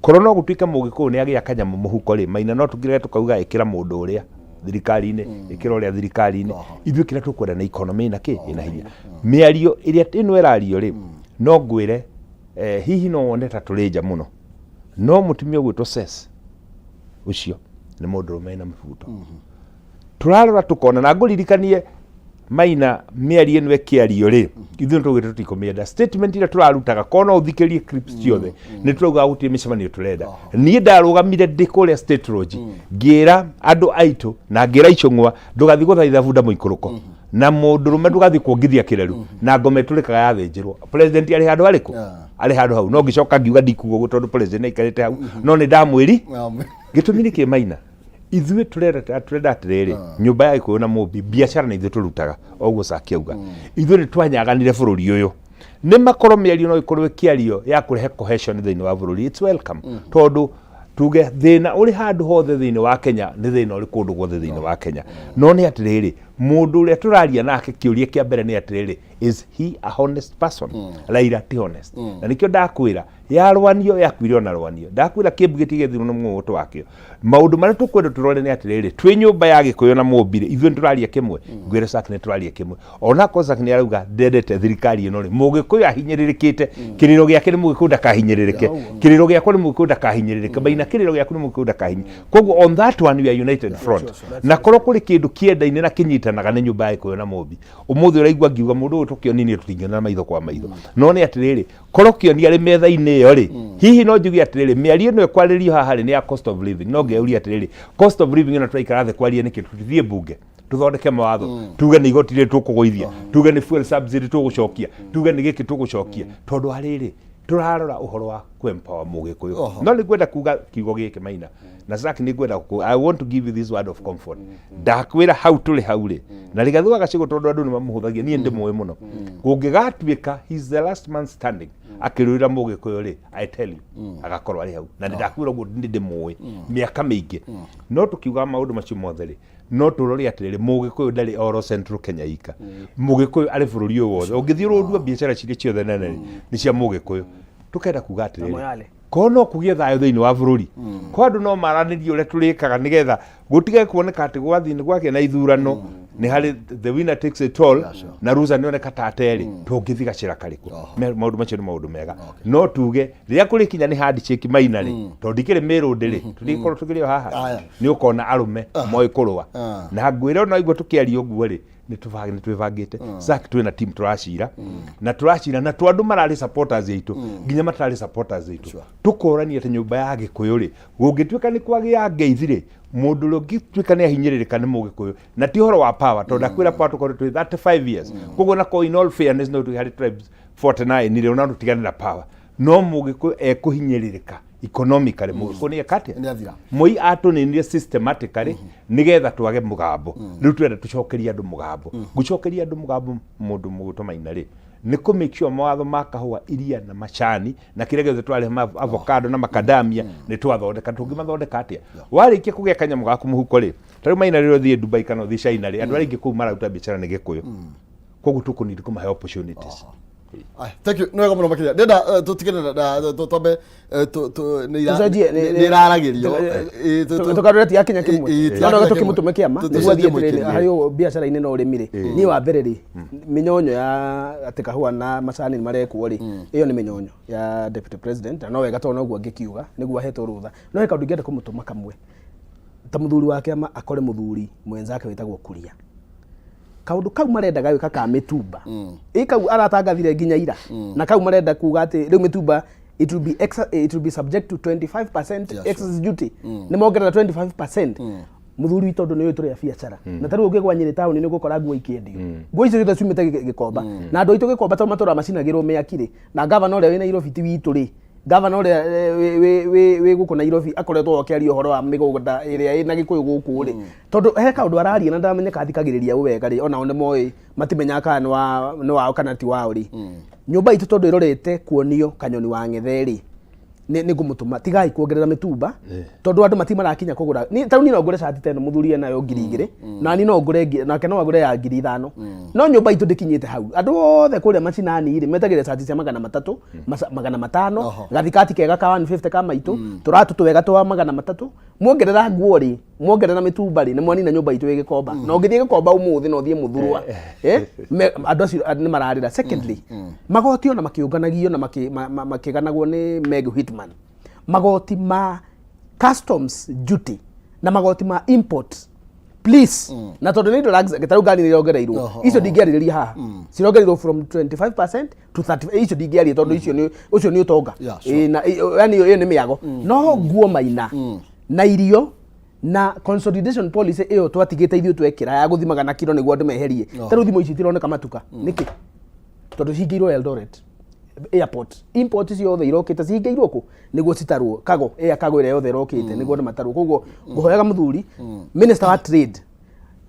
C: korono gutwika mugiko ni agia kanyamu muhuko ri Maina no tugire tukauga ikira mundu uria thirikari-ini ikira uria thirikari-ini ithuĩ kira tukwenda na economy na ki ina hinya miario iria ino erario ri no ngwire hihi no wone ta turinja muno no mutumia gwitwo ses ucio ni mundu rumena mfuto turarora tukona na nguririkanie Maina miario ino ekiario ri ithuĩ tugite tutikomienda statement ira turarutaga kono uthikirie clips ciothe ni turauga gutie micemanio turenda nie ndarugamire ndikuria state road ngira andu aitu na ngira icungwa ndugathi guthaitha bunda muikuruko na mundu rume ndugathi kuongithia kireru na ngome turikaga yathinjirwo president ari handu ariku ari handu hau no ngicoka ngiuga ndikugo gutondu president aikarite hau no ni ndamwiri gitumi ni ki Maina ithuĩ turenda atiriri nyumba ya ikuyu na mumbi biashara na ithuĩ turutaga oguo Zaki auga ithuĩ ni twanyaganire bururi uyu ni makoro miario no ikorwe kiario ya kurehe cohesion thini wa bururi it's welcome tondu tuge thina uri handu hothe thini wa Kenya ni thina uri kundu guothe thini wa Kenya no ni atiriri mundu uria turaria nake kiuria kia mbere ni atiriri, is he a honest person? Raila ti honest. Na nikio ndakwira yarwanio yakwire ona rwanio, ndakwira kimbugiti githiro no mwoto wakio. Maundu maria tukwenda turore ni atiriri, twi nyumba ya Gikuyu na Mumbire ithuĩ turaria kimwe, ngwire Sack ni turaria kimwe. Ona ko Sack ni arauga ndendete thirikari ino ri Mugikuyu ahinyiririkite, kiriro giake ni Mugikuyu ndakahinyiririke, kiriro giakwa ni Mugikuyu ndakahinyiririke, baina kiriro giaku ni Mugikuyu ndakahinyi. Koguo on that one we are united front. Na korwo kuri kindu kiendaine na kinyitanaga ni nyumba ya Gikuyu na Mumbi, umuthi uraigua ngiuga mundu uyu tukionini tutingana maitho kwa maitho. No ni atiriri, korwo kionio ari metha-ini iyo ri, hihi no njugi atiriri miario no ekwaririo haha ni ya cost of living, no ngeuria atiriri cost of living ino turaikara the kwaria niki tuthie bunge tuthondeke mawatho tuge ni igoti ri tukugoithia, tuge ni fuel subsidy tugucokia, tuge ni giki tugucokia, tondu hariri turarora uhoro wa kwempower Mugikuyu. No ni kwenda kuga kiugo giki Maina na Sack ni kwenda I want to give you this word of comfort. Ndakwira hau tuli hauri na rigathuga gacigo tondu andu ni mamuhuthagia nie ndi muwe muno kungigatuika he's the last man standing akirurira Mugikuyu ri I tell you agakorwo ari hau na ndakwira uguo ndi muwe miaka mingi no tukiuga maundu macio mothe ri no turori atiriri Mugikuyu ndari oro Central Kenya ika Mugikuyu ari bururi uyu wothe ungithii rurua biashara ciria ciothe nene ni cia Mugikuyu tukenda kuga atiriri kono kugie thayo thiini wa bururi ko andu no maranirie uria turikaga nigetha gutige kuoneka ati gwathini gwake na ithurano ni hari the winner takes it all na loser ni oneka tateri tungithiga cira kariku maundu macio ni maundu mega no tuge riria kuri kinya ni handshake Maina ri tondikire mirundi ri turikorwo tugirio haha ni ukona arume moi kurua na ngwire ona igua tukiaria uguo ri ni twivangite Sack twina team turacira na turacira na twandu marari supporters yitu nginya matarari supporters yitu tukorania ati nyumba ya Gikuyu ri gungituika ni kwagia ngeithi ri mundu ri ngituika ni ahinyiririka ni Mugikuyu na ti horo wa power tondu akwira power tukorwo twi 35 years koguo na ko in all fairness no tu hari tribes 49 ni ri ona tutiganira power no Mugikuyu ekuhinyiririka economically Mugikuyu ni akate moi atuninire systematically nigetha twage mugambo riu twenda tucokeria andu mugambo gucokeria andu mugambo mundu muguto Maina ri ni ku make sure mawatho makahua iria na macani na kire githe twari avocado na macadamia ni twathondeka tungimathondeka atia warikia kugia kanyamu gaku muhuko ri tari Maina ri thie Dubai kana thie China ri andu aringi ku mararuta biashara ni Gikuyu koguo tukunidi kumahe opportunities.
A: Thank you. No wega muno makiria. Ndenda tutigene na tombe ni raragirio.
B: Tukarora ti yakinya kimwe. No tukimutume kiama. Niguo thietiriri hayo biashara ine no urimire. Ni wa mbere ri minyonyo ya atika huwa na macani marekuo ri. Iyo ni minyonyo ya deputy president. No wega to no guo ngikiuga niguo ahetwo rutha. No weka ndingenda kumutuma kamwe. Ta muthuri wake ama akore muthuri mwenzake witagwo Kuria. Kaundu kau marendaga gwika ka mitumba ikau aratangathire nginya ira na kau marenda kuga ati riu mitumba it will be subject to 25% excess duty ni mongerera 25% muthuri tondu ni turi ya biashara na taru ungigwa Nyeri town ni gukora nguo ikiendio nguo icio ita ciumite Gikomba na andu itu Gikomba to matura macinagirwo meakire na governor ule wina Nairobi ti witu ri governor ule we guku Nairobi akoretwo okiaria uhoro wa migunda iria ina Gikuyu guku ri tondu he kaundu araria na ndamenyeka athikagiriria wega ri ona one moi matimenya kana ni wao kana ti wao ri nyumba itu tondu irorete kuonio kanyoni wa Ng'ethe ri ni ngumutuma tigai kuongerera mitumba tondu andu matimarakinya kugura ni tauni no ngure shati teno muthuri nayo 2000 na ni no ngure na ke no ngure ya 5000 no nyumba itu ndikinyite hau andu othe kuria macinani ri metagire shati cia 300 500 gathikati kega ka 150 kama itu turatu twega twa 300 muongerera nguo ri muongerera mitumba ri ni mwani na nyumba itu Gikomba no ngithie Gikomba umuthi no thie muthurwa andu acio ni mararira. Secondly magoti ona makiunganagio na makiganagwo ni Meg Hitman magoti ma customs duty na magoti ma import please na tondu ni drugs gitaru gani ni rongereirwo icio ndingiaririria haha cirongereirwo from 25% to 30 icio ndingiaria tondu ucio ni utonga na yani iyo ni miago no nguo Maina na irio na consolidation policy iyo twatigite ithuĩ twekira ya guthimaga na kilo niguo andu meherie taru thimo ici tironeka matuka niki tondu cingirwo Eldoret airport import ciothe irokite cingirwo ku niguo citarwo kago kago ire yothe irokite niguo matarwo koguo nguhoyaga muthuri minister wa trade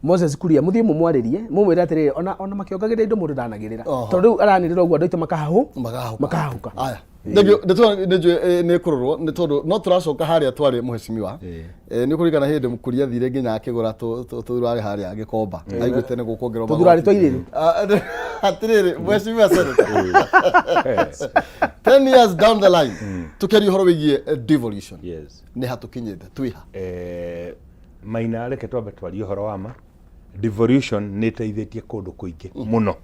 B: Moses Kuria muthie mumwaririe mumwira atiriri ona makiongagira indo mundu ndanagirira tondu aranirira uguo andu itu makahahuka
A: nä kå rå rwo nä tondå no tå racoka harä a twarä må hecimiwa nä kå ringana hä ndä må kuria thire nginya akä gå ra tå thurarä harä a agä komba aiguä te nä gå kuongerwo
B: tå thurarä twa irä
A: atä rä rä mwecimiwa 10 years down the line tå keria å horo wä giä devolution nä hatå kinyä te twä ha
C: Maina reke twambe twarie å horo wa ma devolution nä teithätie kå ndå kå ingä må no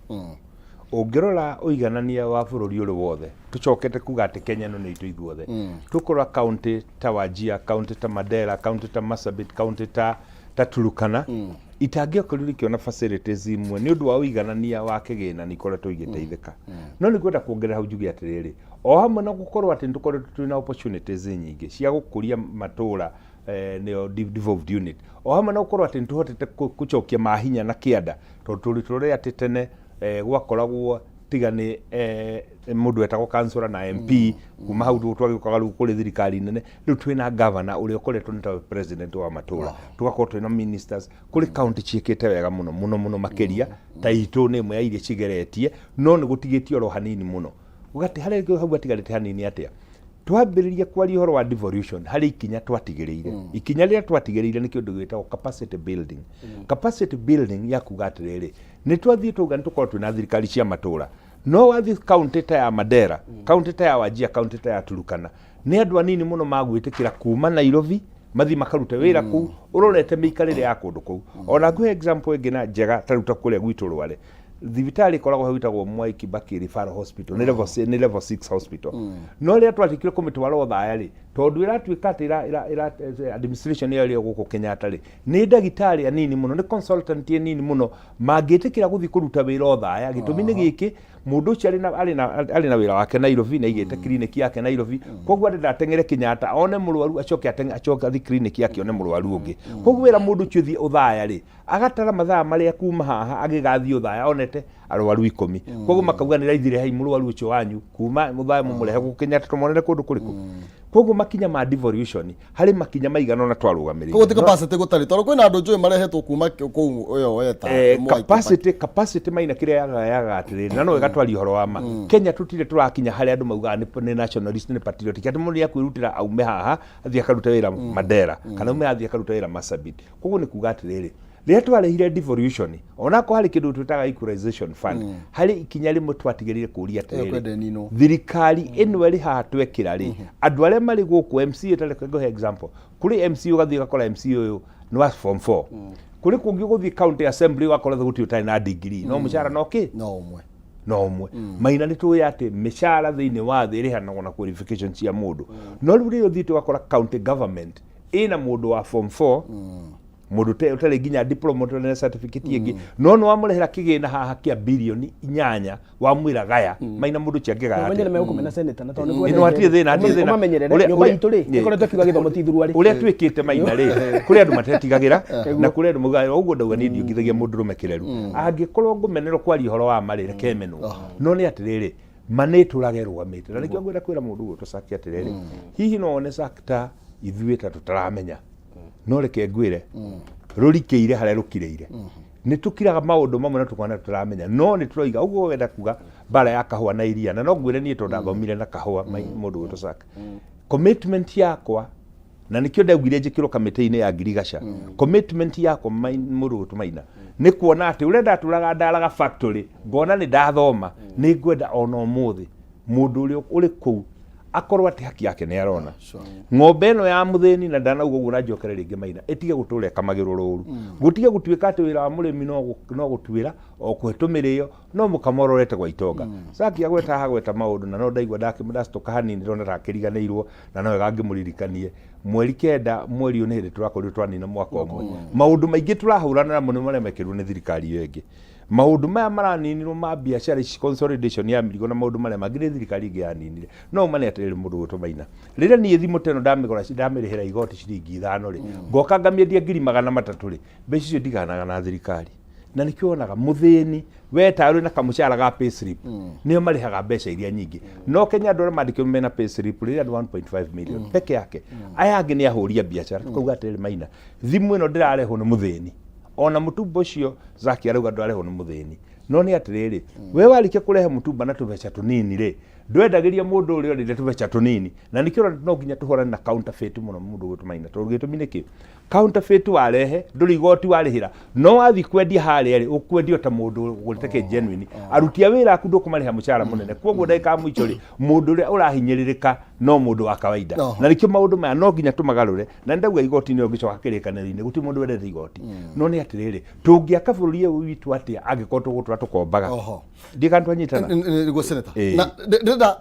C: ũngĩrora ũiganania wa bũrũri ũrĩ wothe tũcokete kuga atĩ Kenya no nĩ itũ ithuothe tũkũrora kaunti ta Wajir, kaunti ta Mandera, kaunti ta Marsabit, kaunti ta Turkana itangĩokorirwo ikĩona facilities imwe nĩ ũndũ wa ũiganania wa kĩgĩna nĩ ikoretwo igĩteithĩka no nĩ kwenda kuongerera hau njuge atĩrĩrĩ o hamwe na gũkorwo atĩ nĩ tũkoretwo twĩna opportunities nyingĩ cia gũkũria matũũra nĩo devolved unit o hamwe na gũkorwo atĩ nĩ tũhotete gũcokia mahinya na kĩanda tondũ tũrĩ atĩ tene gwakoragwo tiga nĩ mũndũ etagwo councillor na MP kuma hau twagĩũkaga rĩu kũrĩ thirikari nene rĩu twĩna governor ũrĩa ũkoretwo nĩ ta president wa matũũra tũgakorwo twĩna ministers kũrĩ county ciĩkĩte wega mũno makĩria ta itũ nĩ ĩmwe ya iria cigeretie no nĩ gũtigĩtie oro hanini mũno ũgati harĩa hau atigarĩte hanini atĩa twambĩrĩria kwaria ũhoro wa devolution harĩ ikinya twatigĩrĩire ikinya rĩrĩa twatigĩrĩire nĩ kĩndũ gĩtagwo capacity building capacity building ya kuga atĩrĩrĩ nĩ twathiĩ tũga nĩ tũkorwo twĩna thirikari cia matũũra no wathiĩ kaunti ta ya Mandera kaunti ta ya Wajir kaunti ta ya Turkana nĩ andũ anini mũno magwĩtĩkĩra kuma Nairobi mathi makarute wĩra kũu ũrorete mĩikarĩre ya kũndũ kũu ona ngũhe example ĩngĩ na njega ta rĩu ta kũrĩa gwitũ Rware thibitarĩ ikoragwo hau itagwo Mwai Kibaki Referral Hospital nĩ level 6 hospital no rĩrĩa twatikire kũmĩtwara Othaya rĩ tondũ ĩratuĩka atĩ administration ĩyo gũkũ Kenyatta rĩ nĩ ndagĩtarĩ anini mũno nĩ consultant anini mũno mangĩtĩkĩra gũthiĩ kũruta wĩra Othaya gĩtũmi nĩ gĩkĩ mũndũ ũcio arĩ na wĩra wake Nairobi na igĩte clinic yake Nairobi koguo andũ ndateng'ere Kenyatta one mũrwaru acoke athi clinic yake one mũrwaru ũngĩ koguo wĩra mũndũ ũcio thiĩ Othaya rĩ agatara mathaa marĩa kuma haha agĩgathiĩ Othaya onete arwaru 10 koguo makauga nĩ raithire hai mũrwaru ũcio wanyu kuma Othaya mũmũrehe gũkũ Kenyatta tũmonere kũndũ kũrĩkũ koguo makinya ma devolution harĩ makinya maigana na twarũgamĩrĩire
A: koguo ti capacity gũtarĩ tondũ kwĩna andũ njũĩ marehetwo kuma kũu ũyo weta
C: capacity maina kĩrĩa yaga atĩrĩrĩ na no ĩgatwaria ũhoro wa ma Kenya tũtire tũrakinya harĩa andũ maugaga nĩ nationalist nĩ patriotic atĩ mũndũ nĩakwĩrutĩra aume haha athiĩ akarute wĩra Mandera kana aume athiĩ akarute wĩra Marsabit koguo nĩ kuga atĩrĩrĩ rĩrĩa twarehire devolution onako harĩ kĩndũ twĩtaga equalization fund harĩ ikinya rĩmwe twatigĩrĩire kũria atĩrĩrĩ thirikari ĩno ĩrĩ haha twekĩra rĩ andũ arĩa marĩ gũkũ MC ũtarĩ example kũrĩ MC ũgathiĩ ũgakora MC ũyũ nĩ wa form 4 kũrĩ kũngĩ gũthiĩ county assembly ũgakora gũtirĩ ũtarĩ na degree no mũcara no kĩ no ũmwe maina nĩ tũĩ atĩ mĩcara thĩinĩ wa thĩ ĩrĩhanagwo na qualification cia mũndũ no rĩu rĩrĩa ũthiĩte ũgakora county government ĩna mũndũ wa form 4 mũndũ ũtarĩ nginya diploma ũtarĩ certificate ĩngĩ no nĩ wamũrehera kĩgĩna haha kĩa birioni 8 wamwĩra gaya maina mũndũ ciangĩgaya ũrĩa twĩkĩte maina rĩ kũrĩ andũ matetigagĩra na kũrĩ andũ maugaga ũguo ndauga niĩ ndiongithagia mũndũrũme kĩreru angĩkorwo ngũmenerwo kwaria ũhoro wa marĩre kemenwo no nĩ atĩrĩrĩ manĩtũrage rũgamĩte na nĩkĩo ngwenda kwĩra mũndũ ũguo tũcaki atĩrĩrĩ hihi no one sector ithuĩ ta tũtaramenya no reke ngwĩre rũrikĩire harĩa rũkirĩire nĩ tũkiraga maũndũ mamwe na tũkwana tũramenya no nĩ tũroiga ũguo wenda kuga bara ya kahũa na iria na no ngwĩre niĩ tondũ ndathomire na kahũa mũndũ gũtũcaka commitment yakwa na nĩkĩo ndaugire njĩkĩrwo kamĩtĩ-inĩ ya ngirigaca commitment yakwa mũndũ gũtũmaina nĩ kuona atĩ ũrĩa ndatũraga ndaraga factory ngona nĩ ndathoma nĩ ngwenda ona ũmũthĩ mũndũ ũrĩa ũrĩ kũu akorwo atĩ haki yake nĩ arona ng'ombe ĩno ya mũthĩni na ndanauga ũguo na njokere rĩngĩ maina ĩtige gũtũũra ĩkamagĩrwo rũũru gũtige gũtuĩka atĩ wĩra wa mũrĩmi no gũtuĩra o kũhe tũmĩrĩo no mũkamororete gwa itonga caki agweta haha gweta maũndũ na no ndaigua ndacitũka hanini ndona takĩriganĩirwo na no wega ngĩmũririkanie mweri 9 mweri nĩ hĩndĩ tũrakorirwo twanina mwaka ũmwe maũndũ maingĩ tũrahũrana namo nĩ marĩa mekĩrwo nĩ thirikari ĩyo ĩngĩ maũndũ maya maraninirwo ma biacara consolidation ya mĩrigo na maũndũ marĩa mangĩ nĩ thirikari ĩngĩ yaninire no mane atĩrĩrĩ mũndũ gũtũmaina rĩrĩa niĩ thimũ teno ndamĩrĩhĩra igoti ciringi 5 rĩ ngoka ngamĩendia 300 rĩ mbeca icio ndiganaga na thirikari na nĩkĩo wonaga mũthĩni wetarĩ na kamũcara ga payslip nĩo marĩhaga mbeca iria nyingĩ no Kenya andũ arĩa mandĩkĩrwo mena payslip rĩrĩa andũ 1.5 million peke yake aya angĩ nĩ ahũria biacara tukauga atĩrĩrĩ maina thimũ ĩno ndĩrarehwo nĩ mũthĩni ona mũtumba ũcio Zaki arauga ndwarehwo nĩ mũthĩni no nĩ atĩrĩrĩ we warĩkia kũrehe mũtumba na tũbeca tũnini rĩ ndwendagiria mundu uri orire tubeca tunini na nikio no nginya tuhorane na counterfeit muno mundu gutumaina tondu gitumine ki counterfeit warehe nduri igoti warihira no wathi kwendia haria ri ukwendio ta mundu guteke genuine arutia wira aku ndukumariha mucara munene koguo ndaika muico ri mundu uri urahinyiririka no mundu wa kawaida na nikio maundu maya no nginya tumagarure na ndauga igoti ni ogicoka kirikanirine guti mundu wendete igoti no ni atiriri tungiaka bururi witu atia agikorwo gutura tukombaga ndikantu anyitana
A: niguo seneta na ndenda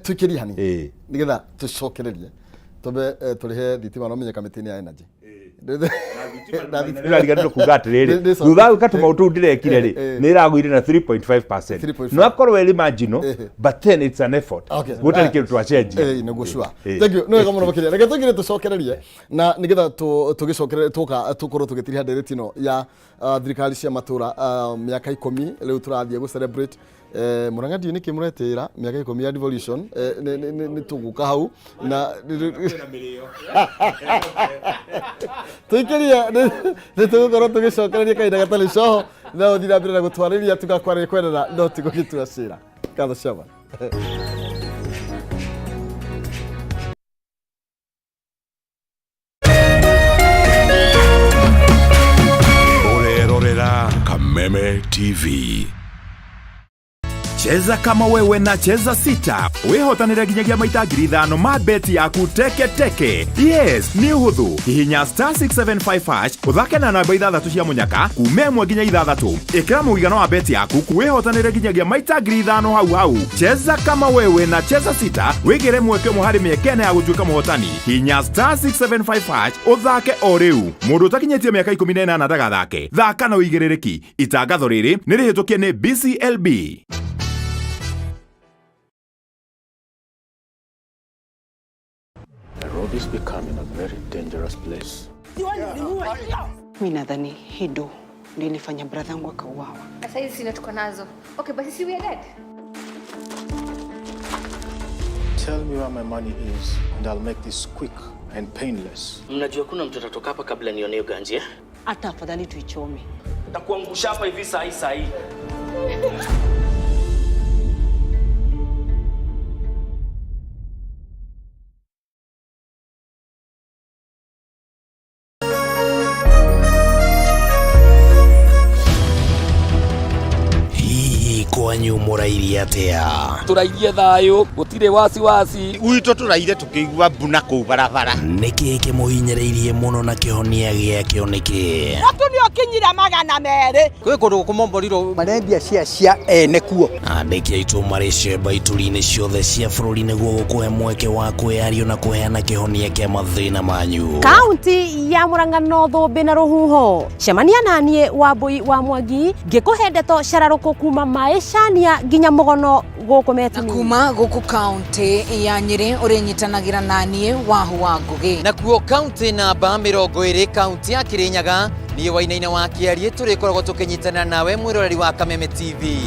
A: tukiri hani nigetha tucokererie tobe turihe thitima no menye kamitini ya energy
C: ndiriganirwo kuga atiriri thutha ukatuma utu ndirekire ri ni iragwire na 3.5% no akorwo eri marginal but then it's an effort gutari kintu twa change
A: niguo sure thank you no wega muno makiria reke tugire tucokererie na nigetha tugicokererie tukorwo tugitiri handiriti no ya thirikari cia matura miaka 10 riu turathie gu celebrate Muranga ndiye nikimuretera miaka 10 ya devolution ni tuguka hau na tukiria ni tugukorwo tugicokereria kaida gatali coho na uthira mbere na gutwariria tugakwariria kwenera no tigo gitua cira katho shaba
D: Kameme TV.
E: Cheza kama wewe na cheza sita. Wihotanire nginyagia maita 5,000 ma beti yaku teke teke. Yes, ni huthu. Hihinya *675# uthake na namba 6 cia munyaka kume 1 nginya 6. Ikira muigano wa beti yaku kuwihotanire nginyagia maita 5,000 hau. Cheza kama wewe na cheza sita. Wigire mweke muhari miekene ya gutuika muhotani. Hihinya *675# uthake o riu. Mundu utakinyetie miaka 18 ndagathake. Thaka na uigirereki. Itangatho riri ni rihitukie ni BCLB.
D: Nairobi is becoming a very dangerous place.
F: Mimi nadhani hido ndio ilifanya brother wangu akauawa.
G: Sasa hizi sina tuko nazo. Okay, basi si we are dead.
D: Tell me where my money is and I'll make this quick and painless.
H: Mnajua kuna mtu atatoka hapa kabla nione hiyo ganji eh?
F: Hata afadhali tuichome.
H: Nitakuangusha hapa hivi saa hii.
I: Kwanyu murairie atia?
J: Turairie thayo gutire wasi
K: Uito turaire tukigwa buna ku barabara.
I: Niki kimuhinyereirie muno na kihonia giake oniki?
L: Atu ni okinyira 200
K: Kwe kundu kumomboriro marendia cia ene kuo.
I: Andiki aitu marishe baituri-ini ciothe cia bururi niguo gukuhe mweke wa kwiario na kuheana kihonia kia mathina manyu.
L: Kaunti ya Murang'a North bina ruhuho. Cemania nanie Wambui wa Mwangi ngikuhe ndeto cararuku kuma maishania nginya mugono guku metini.
M: Kuma guku kaunti ya Nyeri urinyitanagira nanie Wahu wa Ngugi.
N: Na kuo kaunti namba 20 kaunti ya Kirinyaga ni wainaina wa Kiarie turikoragwo tukinyitana nawe mwiroreri wa Kameme TV.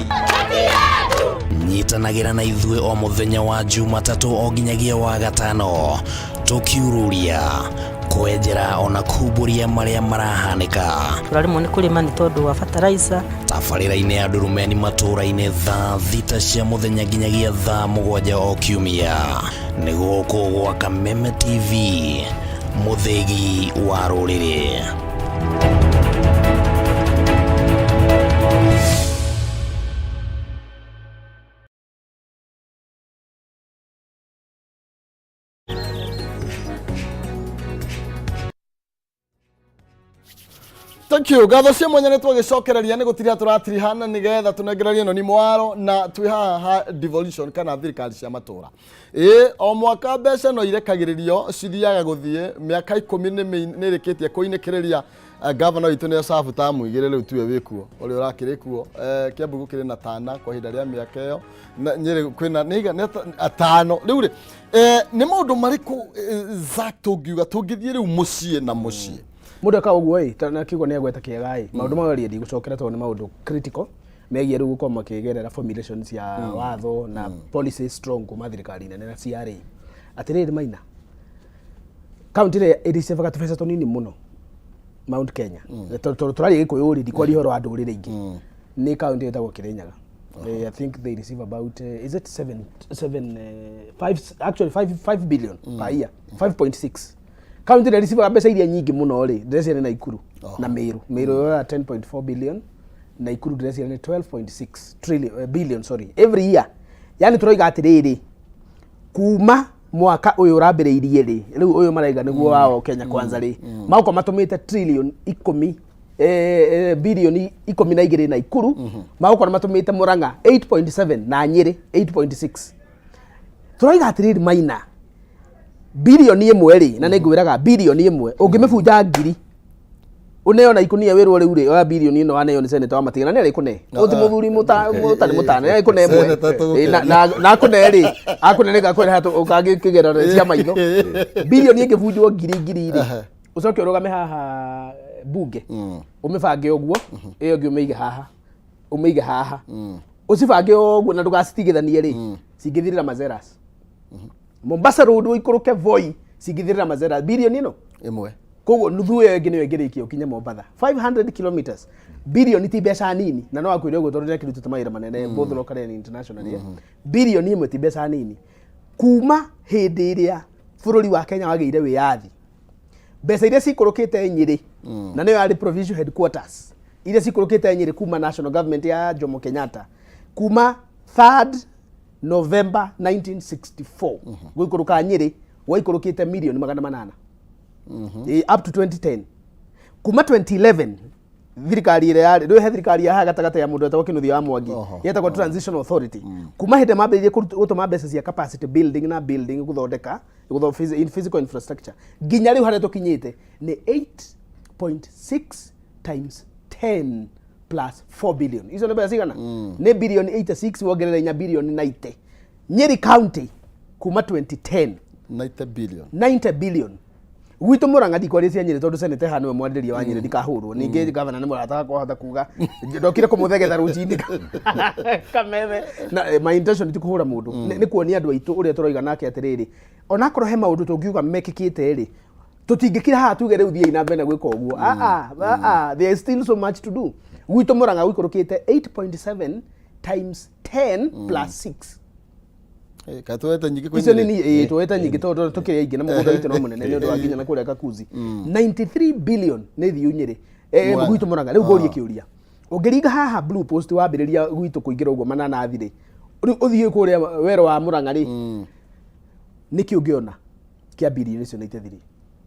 I: Nyitanagira na ithue o muthenya wa Jumatatu o nginyagia wa gatano tukiururia kwenjera ona kuburia maria marahanika.
L: Turarimo ni kurima ni tondu wa fertilizer.
I: Tabarira-ini ya ndurumeni matura-ini thaa 6 cia muthenya nginyagia thaa 7 o kiumia. Ni guku gwa Kameme TV, muthegi wa ruriri.
A: Thank you. Gatho cia mwanya ni twagicokereria ni gutiria turatirihana nigetha tunengererie no ni mwaro na twi ha devolution kana thirikari cia matura. O mwaka mbeca no irekagiririo cithiaga guthie miaka 10 ni rikitie kuinekereria governor witu ni safu ta muigire riu tuwe wikuo uri urakiri kuo Kiambu gukiri na tana kwa hinda ria miaka iyo Nyeri kwina niga atano riu ri ni maundu mariku tungiuga tungithie riu mucie na mucie
B: mundu aka uguo na kiugo ni agweta kiega maundu mawerie ndi gucokera to ni maundu critical megie riu gukoma kigerera formulations ya watho na policy strong kuma thirikari nene na CRA atiriri maina county ile iriseva tubesa tonini muno Mount Kenya turari gikuyu ri ndikwari horo andu riri ingi ni county etagwo Kirinyaga I think they receive about is it 5 billion per year, 5.6. County they receive mbeca iria nyingi muno ri ndĩreciria nĩ Naikuru na Meru ya 10.4 billion, Naikuru ndĩreciria nĩ 12.6 billion every year. Yani tũroiga atĩrĩrĩ, kuma mwaka uyu urambĩrĩirie ri riu uyu maraiga niguo wao Kenya Kwanza ri mauko matumĩte trillion 10 bilioni 12 Naikuru, mauko matumĩte Murang'a 8.7 na Nyeri 8.6. Tũroiga atĩrĩrĩ Maina, bilioni ĩmwe ri na nĩngwĩraga bilioni ĩmwe ũngĩmĩbunja ngiri uneona ikunia wĩrwo rĩu ri wa bilioni ĩno waneyo nĩ senator wa Matigana nĩ arĩkũne ũti mũthuri mũtari mũtane nĩ arĩkũne ĩmwe na akũne ri akũne nĩ gakwĩra hatu ũkangĩkĩgera cia maitho bilioni ĩngĩbunjwo ngiri ri ucoke ũrũgame haha bunge ũmĩbange ũguo ĩyo ngĩ ũmĩige haha ũcibange ũguo na ndũgacitigithanie ri cingĩthirĩra mazeras Mombasa Road ũikũrũke Voi cingĩthirĩra mazeras bilioni ĩno
A: ĩmwe.
B: Koguo nuthu ĩyo ĩngĩ nĩyo ĩngĩrĩkia ũkinye Mombasa 500 kilometers, bilioni ti mbeca nini, na no akwĩre ũguo tondũ nĩakĩrutĩte tũmawĩra manene both local and internationally. Bilioni ĩmwe ti mbeca nini. Kuma hĩndĩ ĩrĩa bũrũri wa Kenya wagĩire wĩyathi, mbeca iria cikũrũkĩte Nyeri na nĩyo yarĩ provincial headquarters iria cikũrũkĩte Nyeri kuma national government ya Jomo Kenyatta kuma 3rd November 1964 gũikũrũka Nyeri waikũrũkĩte milioni 800 up to 2010. Kuma 2011 thirikari ĩrĩa yarĩ rĩu he thirikari ya gatagatĩ ya mũndũ wetagwo Kĩnuthia wa Mwangi yetagwo Transitional Authority. Kuma hĩndĩ mambĩrĩirie gũtũma mbeca cia capacity building na building gũthondeka physical infrastructure nginya rĩu harĩa tũkinyĩte nĩ 8.6 times 10 plus 4 billion. Icio nĩ mbeca cigana? Nĩ bilioni 86 wongerere nya bilioni 90. Nyeri County kuma 2010 90 billion. Gwitũ Murang'a ndikwaria cia Nyeri tondu senete hano mwanderia wa Nyeri ndikahurwo. Ningĩ governor nĩ mũrata wakwa hota kuga ndokire kũmũthegetha rũcinĩ Kameme na my intention ti kũhũra mũndũ nĩ kuonia andũ aitũ ũrĩa tũroiga nake atĩrĩrĩ, ona korwo he maũndũ tũngiuga mekĩkĩte rĩ tũtingĩkira haha tuge rĩu thiĩ na mbere gwĩka ũguo. There is still so much to do. Gwitũ Murang'a gwĩkũrũkĩte 8.7 times 10 plus 6.
A: Katueta nyingi
B: kwenye nini tueta nyingi tondu tukire ingi na mũgũnda witũ no mũnene nĩ ũndũ wa nginya na kũrĩa Kakuzi 93 billion nĩ thiũ Nyeri gwitũ Murang'a. Rĩu ngũrie kĩũria, ũngĩringa haha blue post wambĩrĩria gwitũ kũingĩra ũguo mananathi rĩ ũthiĩ kũrĩa wero wa Murang'a rĩ nĩkĩ ũngĩona kĩa bilioni icio 93?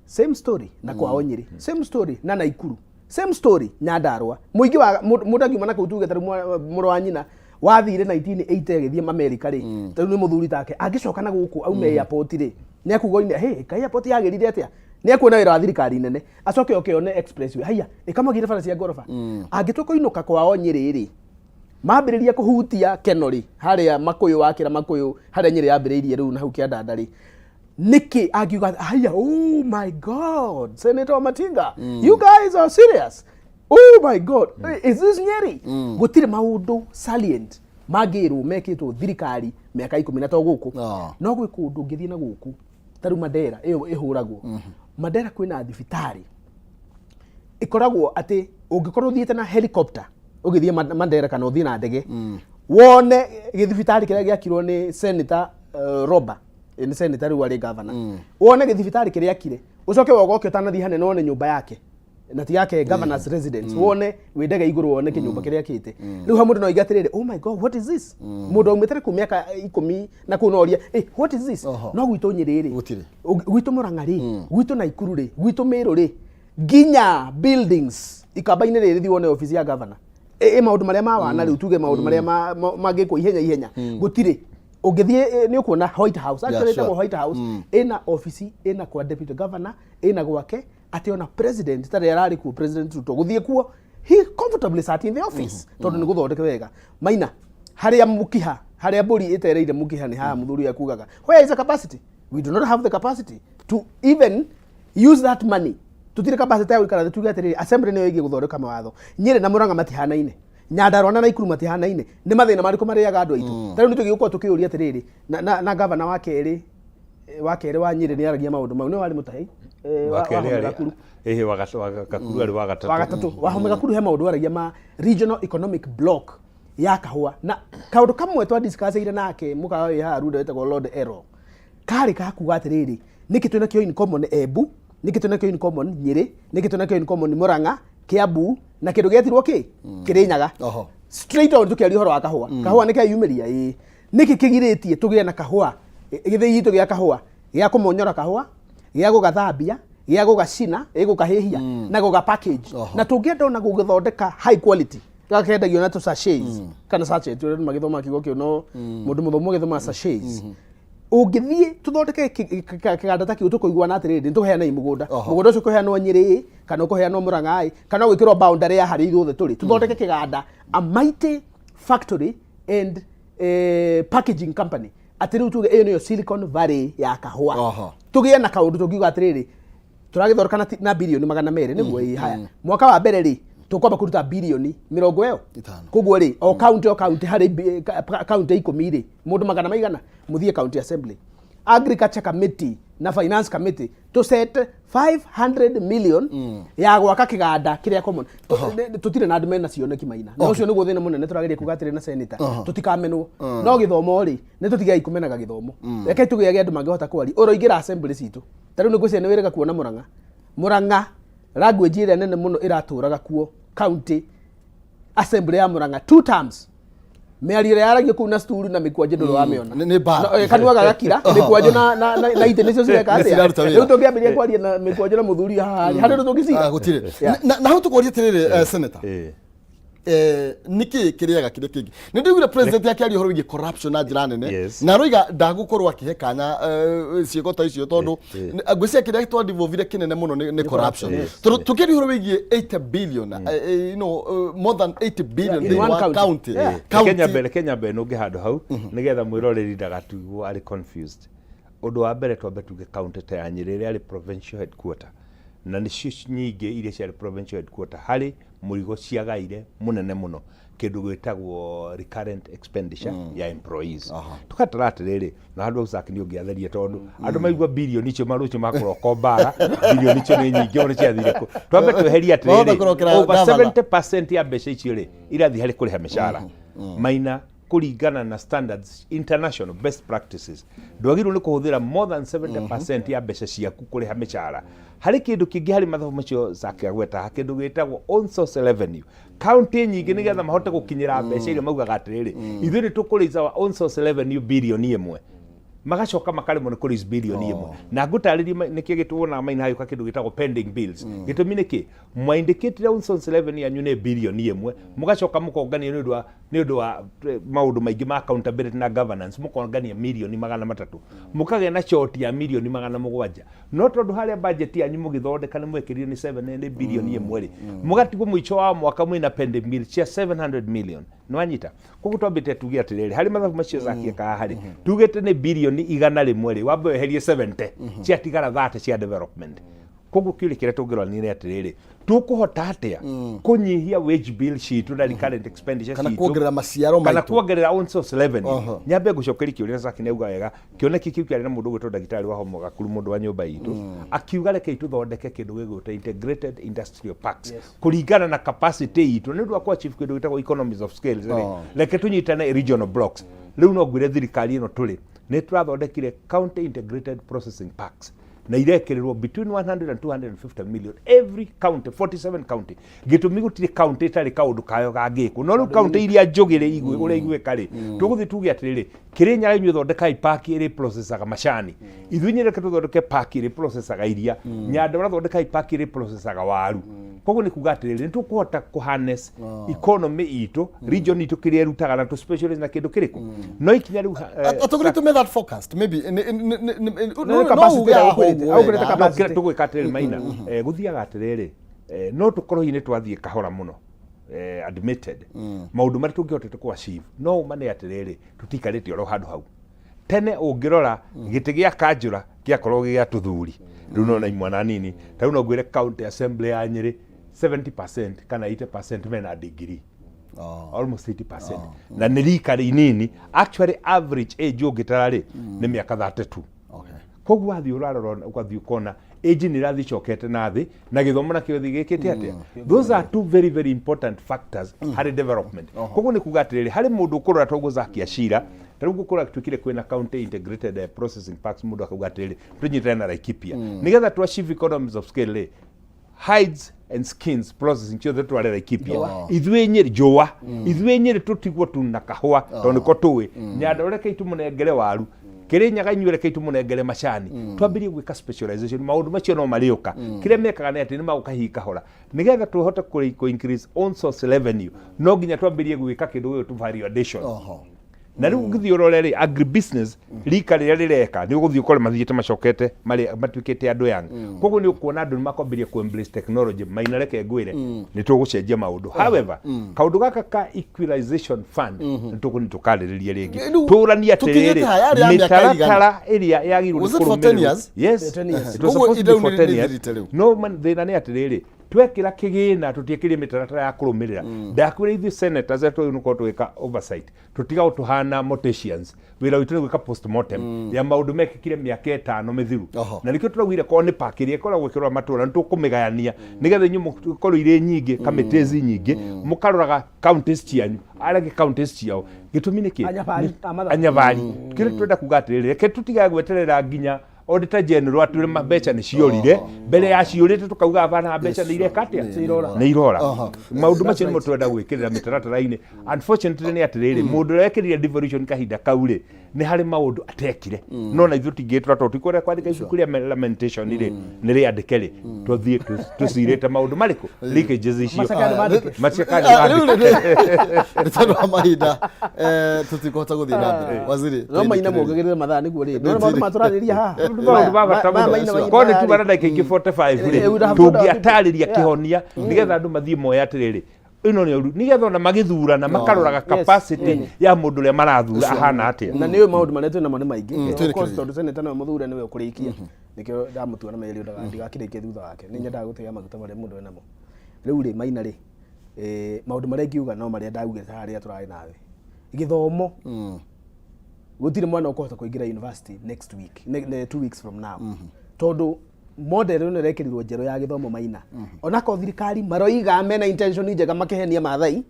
B: Same story na kwao Nyeri, same story na Naikuru, same story Nyandarua. Mũingĩ wa mũndũ angiuma na kũu tuge ta mũrũ wa nyina wathire 1980 agĩthiĩ America rĩ tondũ nĩ mũthuri take angĩcoka na gũkũ aume airport rĩ nĩ akugoine hey kai airport yagĩrire atĩa, nĩ akuona wĩra wa thirikari nene acoke okeone expressway haya ĩkamagire bara cia ngoroba. Angĩtuĩka kũinũka kwao Nyeri rĩ mambĩrĩria kũhutia Kenori harĩa Makũyũ wakĩra Makũyũ harĩa Nyeri yambĩrĩirie rĩu na hau kĩandanda rĩ nĩkĩ angiuga haya oh my god Senator Matinga you guys are serious. Oh my god, is this Nyeri? Gũtirĩ maũndũ salient magĩrwo mekĩtwo thirikari mĩaka 10 to gũkũ no gwĩ kũndũ ngĩthiĩ na gũkũ ta rĩu Mandera ĩyo ĩhũragwo Mandera kwĩna thibitarĩ ĩkoragwo atĩ ũngĩkorwo ũthiĩte na helicopter ũgĩthiĩ Mandera kana ũthiĩ na ndege wone gĩthibitarĩ kĩrĩa gĩakirwo nĩ Senator Roba nĩ senator rĩu arĩ governor wone gĩthibitarĩ kĩrĩa kire ũcoke wogoke ũtanathiĩ hanene wone nyũmba yake na ti yake governor's residence wone wĩndege igũrũ wone kĩnyũmba kĩrĩa kĩte rĩu ha mũndũ no igatĩrĩre oh my god what is this mũndũ umĩtere ku mĩaka 10 na kunoria what is this no gwitũ Nyeri rĩ gwitũ Murang'a rĩ gwitũ Naikuru rĩ gwitũ Meru rĩ ginya buildings ikamba-inĩ rĩrĩ thi wone office ya governor maũndũ marĩa mawana rĩu tuge maũndũ marĩa mangĩkwo ihenya gũtirĩ ũngĩthiĩ nĩ ũkuona White House actually ta White House ina office ina kwa deputy governor ina gwake ati ona president tare yarari ku president Ruto guthie kuo he comfortably sat in the office tondu ni guthondeke wega Maina haria mukiha haria mburi itereire mukiha ni ha muthuri akugaga where is the capacity? We do not have the capacity to even use that money tutire capacity ya gukara tuge atiri assembly ni yoige guthondeka mawatho Nyeri na Murang'a matihanaine Nyandarua na Naikuru matihanaine ni mathina mariko mariaga andu aitu tari nitugĩ gũkorwo tukiuria atiriri na governor wa kerĩ wa Nyeri ni aragia maundu mau ni wari mutahi
C: Wakakuru ari wa gatatu
B: wa gatatu wa Gakuru he maundu aragia ma regional economic block ya kahua na kaundu kamwe twa discuss ire nake mukawa ya rude wetagwo Lord Ero kari kakuga atiriri niki twina kyo in common Embu niki twina kyo in common Nyeri niki twina kyo in common Murang'a Kiambu na kindu getirwo ki Kirinyaga straight on tukiari horo wa kahua kahua niki ayumiria niki kigiritie tugie na kahua githii gitu gia kahua gia kumonyora kahua gia gugathambia gia gugacina gugahihia na guga package na tungienda ona gugithondeka high quality gakendagio na tu sachets kana sachet tu magithoma kigo kio no mundu muthomo githoma sachets ungithie tuthondeke kiganda ta kiu tukuigwa na atiriri ntuheana imugunda mugunda ucio kuheanwo Nyeri kana kuheanwo Murang'a kana gwikirwo boundary ya hari ithuothe turi tuthondeke kiganda a mighty factory and packaging company atiriu tuge iyo niyo Silicon Valley ya kahua tugie na kaundu tungiuga atiriri turagithoreka na bilioni 200 niguo haya mwaka wa mbere ri tukwamba kuruta bilioni 50 koguo ri o county hari county 10 ri mundu 100 muthie county assembly agriculture committee na finance committee to set 500 million ya gwaka kiganda kiria common tutire na admin na cioneki maina no cio niguo thina munene turageria kugatire na senator tutikamenwo no githomo ri ne tutigai kumenaga githomo reke tugiage andu mangihota kwari uroingira assembly citu tariu niguo ne wiraga kuona Murang'a language ire nene muno iraturaga kuo county assembly ya Murang'a 2 terms miario yaragio kuna sturu na mikwaje ndoro wamiona
A: ni ba
B: kanuaga gakira mikwaje na ite nicio cireka atia riu tungiambiria kwaria na mikwaje na muthuri hari tungicira
A: gutire na hu tukoria tiriri senator niki kiriaga kire kingi ni ndigure president yake ari horo wigi corruption na njira nene na roiga ndagukorwo akihekanya ciiko ta icio tondu ngwiciria kiria twa devolvire kinene muno ni corruption tukiri horo wigi 8 billion more than 8 billion in one county
C: Kenya mbere no ngihando hau nigetha mwiroreri ndagatuigwo ari confused undu wa mbere twambe tuge county ta ya Nyeri ari provincial headquarter na nicio nyingi iria cia provincial headquarter hari murigo ciagaire munene muno kindu gwitagwo recurrent expenditure ya employees tukatara atiriri na handu usaki ni ungiatheria tondu andu maigwa bilioni icio marucio makuroko bara bilioni icio ni nyingi ona ciathire ku twambe tweheria atiriri over 70% ya mbeca icio ri irathi hari kuriha mishara maina kuringana na standards international best practices ndwagirwo ni kuhuthira more than 70% ya mbeca ciaku kuriha mishara hari kindu kingi hari mathomo macio zake gweta kindu gitagwo on source revenue county nyingi nigetha mahote gukinyira mbeca iria maugaga atiriri ithuĩ ni tukuriza wa on source revenue bilioni 1 magacoka makarimo ni kuriza bilioni 1 na ngutariria niki gituona maina hayo kindu gitagwo pending bills gitumi niki mwaindikitire on source revenue yanyu ni bilioni 1 mugacoka mukongania ni undu wa maundu maingi ma accountability na governance mukongania milioni 300 mukage na short ya milioni 700 no tondu haria budget yanyu mugithondeka ni mwekirire ni 7 bilioni 1 ri mugatigwo mwicho wa mwaka mwina pending bills cia 700 million nwanyita koguo twambite tugia atiriri hari mathabu macio zakieka hari tugite ni bilioni 100 ri wambe weherie 70 cia tigara 30 cia development koguo kiuri kire tungirwanire atiriri tukuhota atia kunyihia wage bill sheet na recurrent expenditure
A: kana kuongerera maciaro
C: kana kuongerera on source revenue nyambe gucokeri kiuri zaki neuga wega kioneki kiu kiari na mundu gwitwo ndagitari wa homo gakuru mundu wa nyumba itu akiuga reke ituthondeke kindu gigwita integrated industrial parks kuringana na capacity itu ni ndwa kwa chief kindu gitagwo economies of scale reke tunyitane regional blocks riu no ngwire thirikari ino turi ni turathondekire county integrated processing parks na irekererwo between 100 and 250 million every county 47 county gitumi gutire county tari kaundu kayo gangiko no county iria njogire igwe ure igwe kare tuguthi tuge atiriri Kirinyaga inyu thondeka park iri processaga macani ithuinye reke tuthondeke park iri processaga iria Nyandora thondeka park iri processaga waru koguo ni kuga atiriri ni tukuhota kuharness economy itu region itu kiria rutaga na tu specialize na kindu kiriku no ikinya riu
A: atogure to make that forecast maybe
B: no capacity
C: tugwika atiriri maina guthiaga atiriri no tukorwo ine twathie kahora muno admitted maundu mari tungihotete ku achieve no mane atiriri tutikarite oro handu hau tene ungirora giti gia kanjura kia korwo gia tuthuri riu no na imwana nini tau no ngwire county assembly ya Nyeri 70% kana 80% mena degree almost 80% na nirikari nini actually average age ungitarari ni miaka 32 koguo athi urarora ukathi ukona age nĩ ĩrathiĩ cokete na thĩ na gĩthomo nakĩo gĩkĩte atĩa. Those are two very very important factors harĩ development. Koguo nĩ kuga atĩrĩrĩ harĩ mũndũ ũkũrora toguo zakia cira tarĩu gũkũra twĩkire kwĩna county integrated processing parks mũndũ akauga atĩrĩrĩ tũnyitane na Laikipia nĩgetha twa achieve economies of scale hides and skins processing ciothe twarera Laikipia ithuĩ Nyeri njũa ithuĩ Nyeri tũtigwo tu na kahũa tondũ nĩko tũĩ Nyandarua reke itũmũnengere waru Kirinyaga inyuĩ reke itũmũnengere macani twambirie gwĩka specialization maũndũ macio no marĩũka kĩrĩa mekaga nĩ atĩ nĩ magũka hihi kahora nĩgetha tũhote kũ increase on source revenue no nginya twambirie gwĩka kĩndũ gĩkĩ tu value addition na rĩu ũgĩthiĩ ũrorere agribusiness rika rĩrĩa rĩreka nĩ ũgũthiĩ ũkore mathiĩte macokete matuĩkĩte andũ yang koguo nĩ ũkuona andũ nĩ makwambĩrĩria ku embrace technology maina reke ngwĩre nĩ tũgũcenjia maũndũ however kaũndũ gaka ka equalization fund nĩ tũkarĩrĩria rĩngĩ tũrania atĩrĩrĩ mĩtaratara ĩrĩa yagĩrĩirwo nĩ kũrũmĩrĩrwo yes it was supposed to be for 10 years no thĩna nĩ atĩrĩrĩ twekĩra kĩgĩna tũtiĩkĩrie mĩtaratara ya kũrũmĩrĩra ndakwĩra ithuĩ senators etũ nĩ twĩka oversight tũtiga tũhana morticians wĩra witũ nĩ gwĩka postmortem ya maũndũ mekĩkire mĩaka 5 mĩthiru na nĩkĩo tũraugire korwo nĩ park ĩrĩa ĩkoragwo ĩkĩrora matũũra nĩ tũkũmĩgayania nĩgetha inyuĩ mũkorwo irĩ nyingĩ committees nyingĩ mũkaroraga counties cianyu arĩa counties ciao gĩtũmi nĩ kĩ anyavari kĩrĩa twenda kuga atĩrĩrĩ reke tũtigae gweterera nginya Auditor General atũrĩ mbeca nĩ ciorire mbere ya ciorĩte tukauga bana mbeca nĩ ireka atĩa nĩ irora maũndũ macio nĩ mũtwenda gwĩkĩrĩra mĩtaratara-inĩ unfortunately nĩ atĩrĩrĩ mũndũ ũrĩa ekĩrire devolution kahinda kau rĩ nĩ harĩ maũndũ atekire no na ithuĩ tingĩtũra tondũ tikwenda kwandĩka ibuku rĩa lamentation rĩ nĩ rĩandĩke rĩ tũthiĩ tũcirĩte maũndũ marĩkũ leakages icio macakani
A: nĩ tondũ wa mahinda tũtikũhota gũthiĩ na mbere waziri
B: no maina mũgagĩrĩre mathaa nĩguo rĩ no maũndũ matũrarĩria haha
C: kone tubara ndagĩka ingĩ 45 rĩ tũngĩatarĩria kĩhonia nĩgetha andũ mathiĩ moya atĩrĩrĩ ino nĩ ũru nĩgetha ona magĩthurana makaroraga capacity ya mũndũ ũrĩa marathura ahana atĩa
B: na nĩ maũndũ marĩa twĩnamo nĩ maingĩ of course tondũ seneta no mũthure nĩwe ũkũrĩkia nĩkĩo ndamũtua na meri ndigakĩrĩkie thutha wake nĩ nyendaga gũtega maguta marĩa mũndũ enamo rĩu rĩ maina rĩ maũndũ marĩa ingiuga no marĩa ndaugĩte harĩa tũrarĩ nawe gĩthomo gũtirĩ mwana ũkũhota kũingĩra university next week 2 weeks from now tondũ model ĩno ĩrekĩrirwo njerũ ya gĩthomo maina onako thirikari maroiga mena intention njega makĩhenia mathai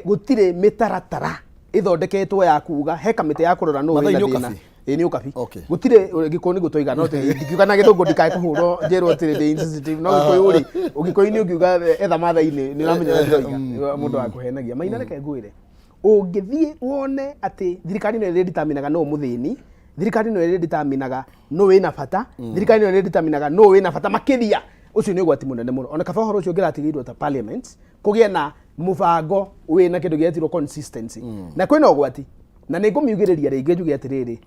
B: gũtirĩ mĩtaratara ĩthondeketwo ya kuga he kamĩtĩ ya kũrora no wĩna thĩna nĩ ũkabi gũtirĩ gĩkũni gũtoiga no ndikiuga na gĩthũngũ ndikae kũhũrwo njerwo atĩrĩ the insensitive no gĩkũyũ rĩ ũgĩkũyũ-inĩ ũngiuga etha mathai-inĩ nĩ ũramenya ndoiga mũndũ wa kũhenagia maina reke ngwĩre ũngĩthiĩ wone atĩ thirikari no ĩrĩditaminaga no mũthĩni thirikari no ĩrĩditaminaga no wĩna bata thirikari no ĩrĩditaminaga no wĩna bata makĩria ũcio nĩ ũgwati mũnene mũno ona kaba ũhoro ũcio ũngĩratigĩirwo ta parliament kũgĩe na mũbango wĩna kĩndũ gĩetirwo consistency na kwĩna ũgwati na nĩ ngũmiugĩrĩria rĩngĩ njuge atĩrĩrĩ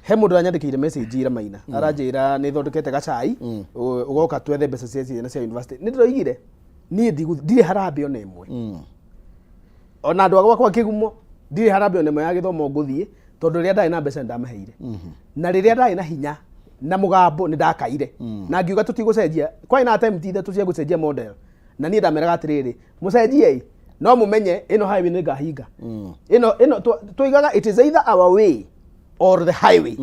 B: he mũndũ anyandĩkĩire message ira maina aranjĩra nĩ thondekete gacai ũgoka twethe mbeca cia ciana cia university nĩ ndĩroigire niĩ ndirĩ harambĩ ona ĩmwe ona andũ agwakwa kĩgumo ndirĩ harambĩ ona ĩmwe ya gĩthomo ngũthiĩ tondũ rĩrĩa ndarĩ na mbeca nĩ ndamaheire na rĩrĩa ndarĩ na hinya na mũgambo nĩ ndakaire na ngiuga tũtigũcenjia kwai na attempt ithatũ cia gũcenjia model na niĩ ndameraga atĩrĩrĩ mũcenjie no mũmenye ĩno highway nĩ ngahinga ĩno tũigaga it is either our way or the highway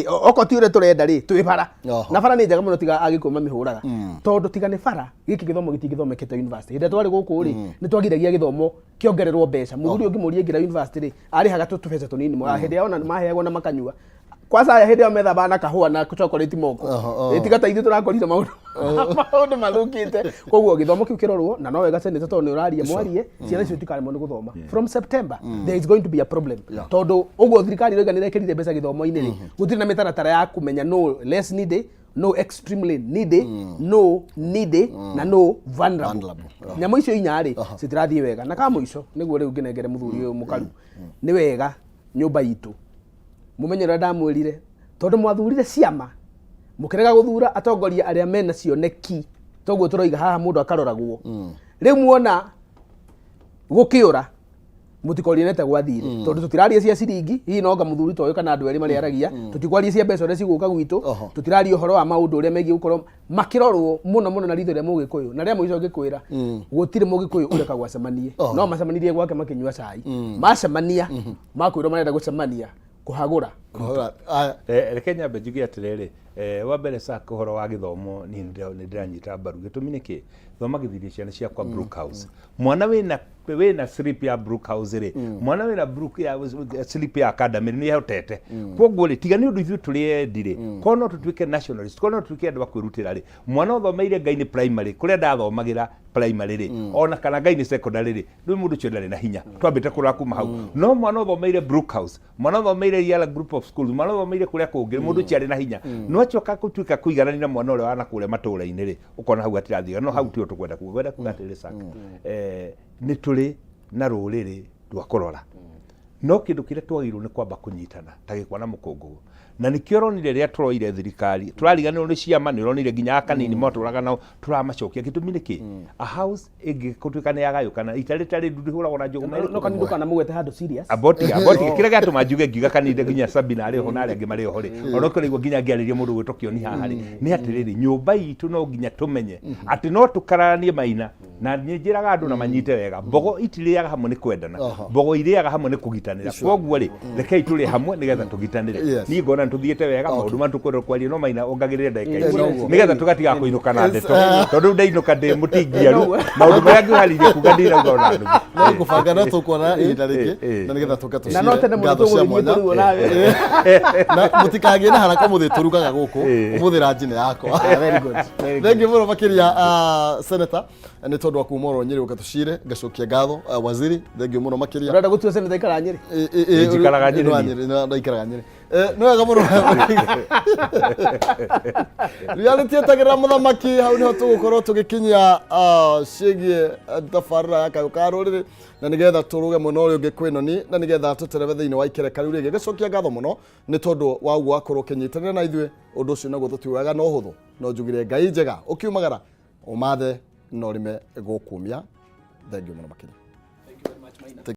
B: oko ti ũrĩa tũrenda rĩ twĩ bara na bara nĩ njega mũno tiga agĩkũma mĩhũraga tondũ tiga nĩ bara gĩkĩ gĩthomo gĩtigĩthomekete university hĩndĩ twarĩ gũkũ rĩ nĩ twagiragia gĩthomo kĩongererwo mbeca mũthuri ũngĩ mũria ingĩra university rĩ arĩhaga tũbeca tũnini hĩndĩ yao maheagwo na makanyua kwanza hĩndĩ yao methabaga na kahũa na chocolate moko tiga ta ithuĩ tũrakorire maũndũ mathũkĩte koguo gĩthomo kĩu kĩrorwo na no wega seneta tondũ nĩ ũraria mwarie ciana icio itikaremwo nĩ gũthoma from September there is going to be a problem tondũ ũguo thirikari rĩga nĩ ĩrekĩrire mbeca gĩthomo-inĩ rĩ gũtirĩ na mĩtaratara ya kũmenya no less needy no extremely needy no needy na no vulnerable nyamũ icio inya rĩ citirathiĩ wega na kama mũico nĩguo rĩu ngĩnengere mũthuri ũyũ mũkaru nĩ wega nyũmba itũ mũmenye ũrĩa ndamwĩrire tondũ mwathurire ciama mũkĩrega gũthura atongoria arĩa mena cioneki toguo tũroiga haha mũndũ akaroragwo rĩu muona gũkĩũra mũtikorionete gwathire tondũ tũtiraria cia ciringi hihi no nga mũthuri toyo kana andũ erĩ marĩa aragia tũtikwaria cia mbeca ũrĩa cigũka gwitũ tũtiraria ũhoro wa maũndũ ũrĩa megiĩ gũkorwo makĩrorwo mũno na ritho rĩa mũgĩkũyũ na rĩa mũico ngĩkwĩra gũtirĩ mũgĩkũyũ ũreka gwacemanie no macemanirie gwake makĩnyua cai macemania makwĩrwo marenda gũcemania kũhagũra
C: reke nyambe njuge atĩrĩrĩ wa mbere sa kuhoro wa githomo ni ndiranyita mbaru gitumi niki thoma githirie ciana ciakwa Brookhouse mwana wina sleep ya Brookhouse ri mwana wina Brook ya sleep ya academy ni hotete koguo ri tiga ni undu ithu turi endire kono tutuike nationalist kono tutuike andu bakwirutira ri mwana othomeire Ngai primary kuria ndathomagira primary ri ona kana Ngai ni secondary ri ndu mundu cio ndari na hinya twambite kura kuma hau no mwana othomeire Brookhouse mwana othomeire yala group of schools mwana othomeire kuria kungi mundu cio ari na hinya no acoka gutuika kuiganani na mwana uria wana kuria matura-ini ri ukona hau atirathiga no hau tio tukwenda kugwenda kugatire saka ni turi na ruriri rwa kurora no kindu kiria twagirwo ni kwamba kunyitana ta gikwa na mukungu na nikio ronire ria turoire thirikari turariganirwo ni ciama ni ronire nginya akanini moturaga nao turamacokia gitumi niki a house igi kutuika ni yagayukana itari ndurihuragwo na njugu
B: no kaninduka na mugwete handu serious
C: aboti kira gatuma njuge ngiuga kaninde nginya Sabina ari ho na ari angi mari ho ri ono kurigwo nginya ngiaririe mundu gwitokio ni haha ri ni atiriri nyumba itu no nginya tumenye ati no tukaranie maina na njiraga andu na manyite wega mbogo itiriaga hamwe ni kwendana mbogo iriaga hamwe ni kugitanira koguo ri rekei turi hamwe nigetha tugitanire ni ngona tuthiete wega maundu matukwenda kwaria no maina ongagirire ndeka ici nigetha tugatiga kuinuka na ndeto tondu ndainuka ndi mutingiaru maundu maria ngiharirie kuga ndirauga ona ndu
A: no kubanga no tukona ihinda riki na nigetha tuka
B: na no tene mundu tuguririe nawe
A: na mutikagie na haraka muthi turugaga guku umuthira njine yakwa
B: very good
A: thank you muno makiria senator ni tondu wa kumoro Nyeri ukatushire ngacokia ngatho waziri thank you muno makiria
B: urenda gutua senator ikara Nyeri
C: njikaraga Nyeri
A: no ikaraga Nyeri no wega muno reality etagira muthamaki hau niho tugukorwo tugikinyia cigie tabarira ya KAYU KA RURIRI na nigetha turuge muno uri ungi kwinoni na nigetha tutereve thiini wa ikereka riu rigi gacokia ngatho muno ni tondu wa guo akorwo kinyitanira na ithue undu ucio naguo tutiugaga no huthu no njugire Ngai njega ukiumagara umathe no rime gukumia thank you muno makiria.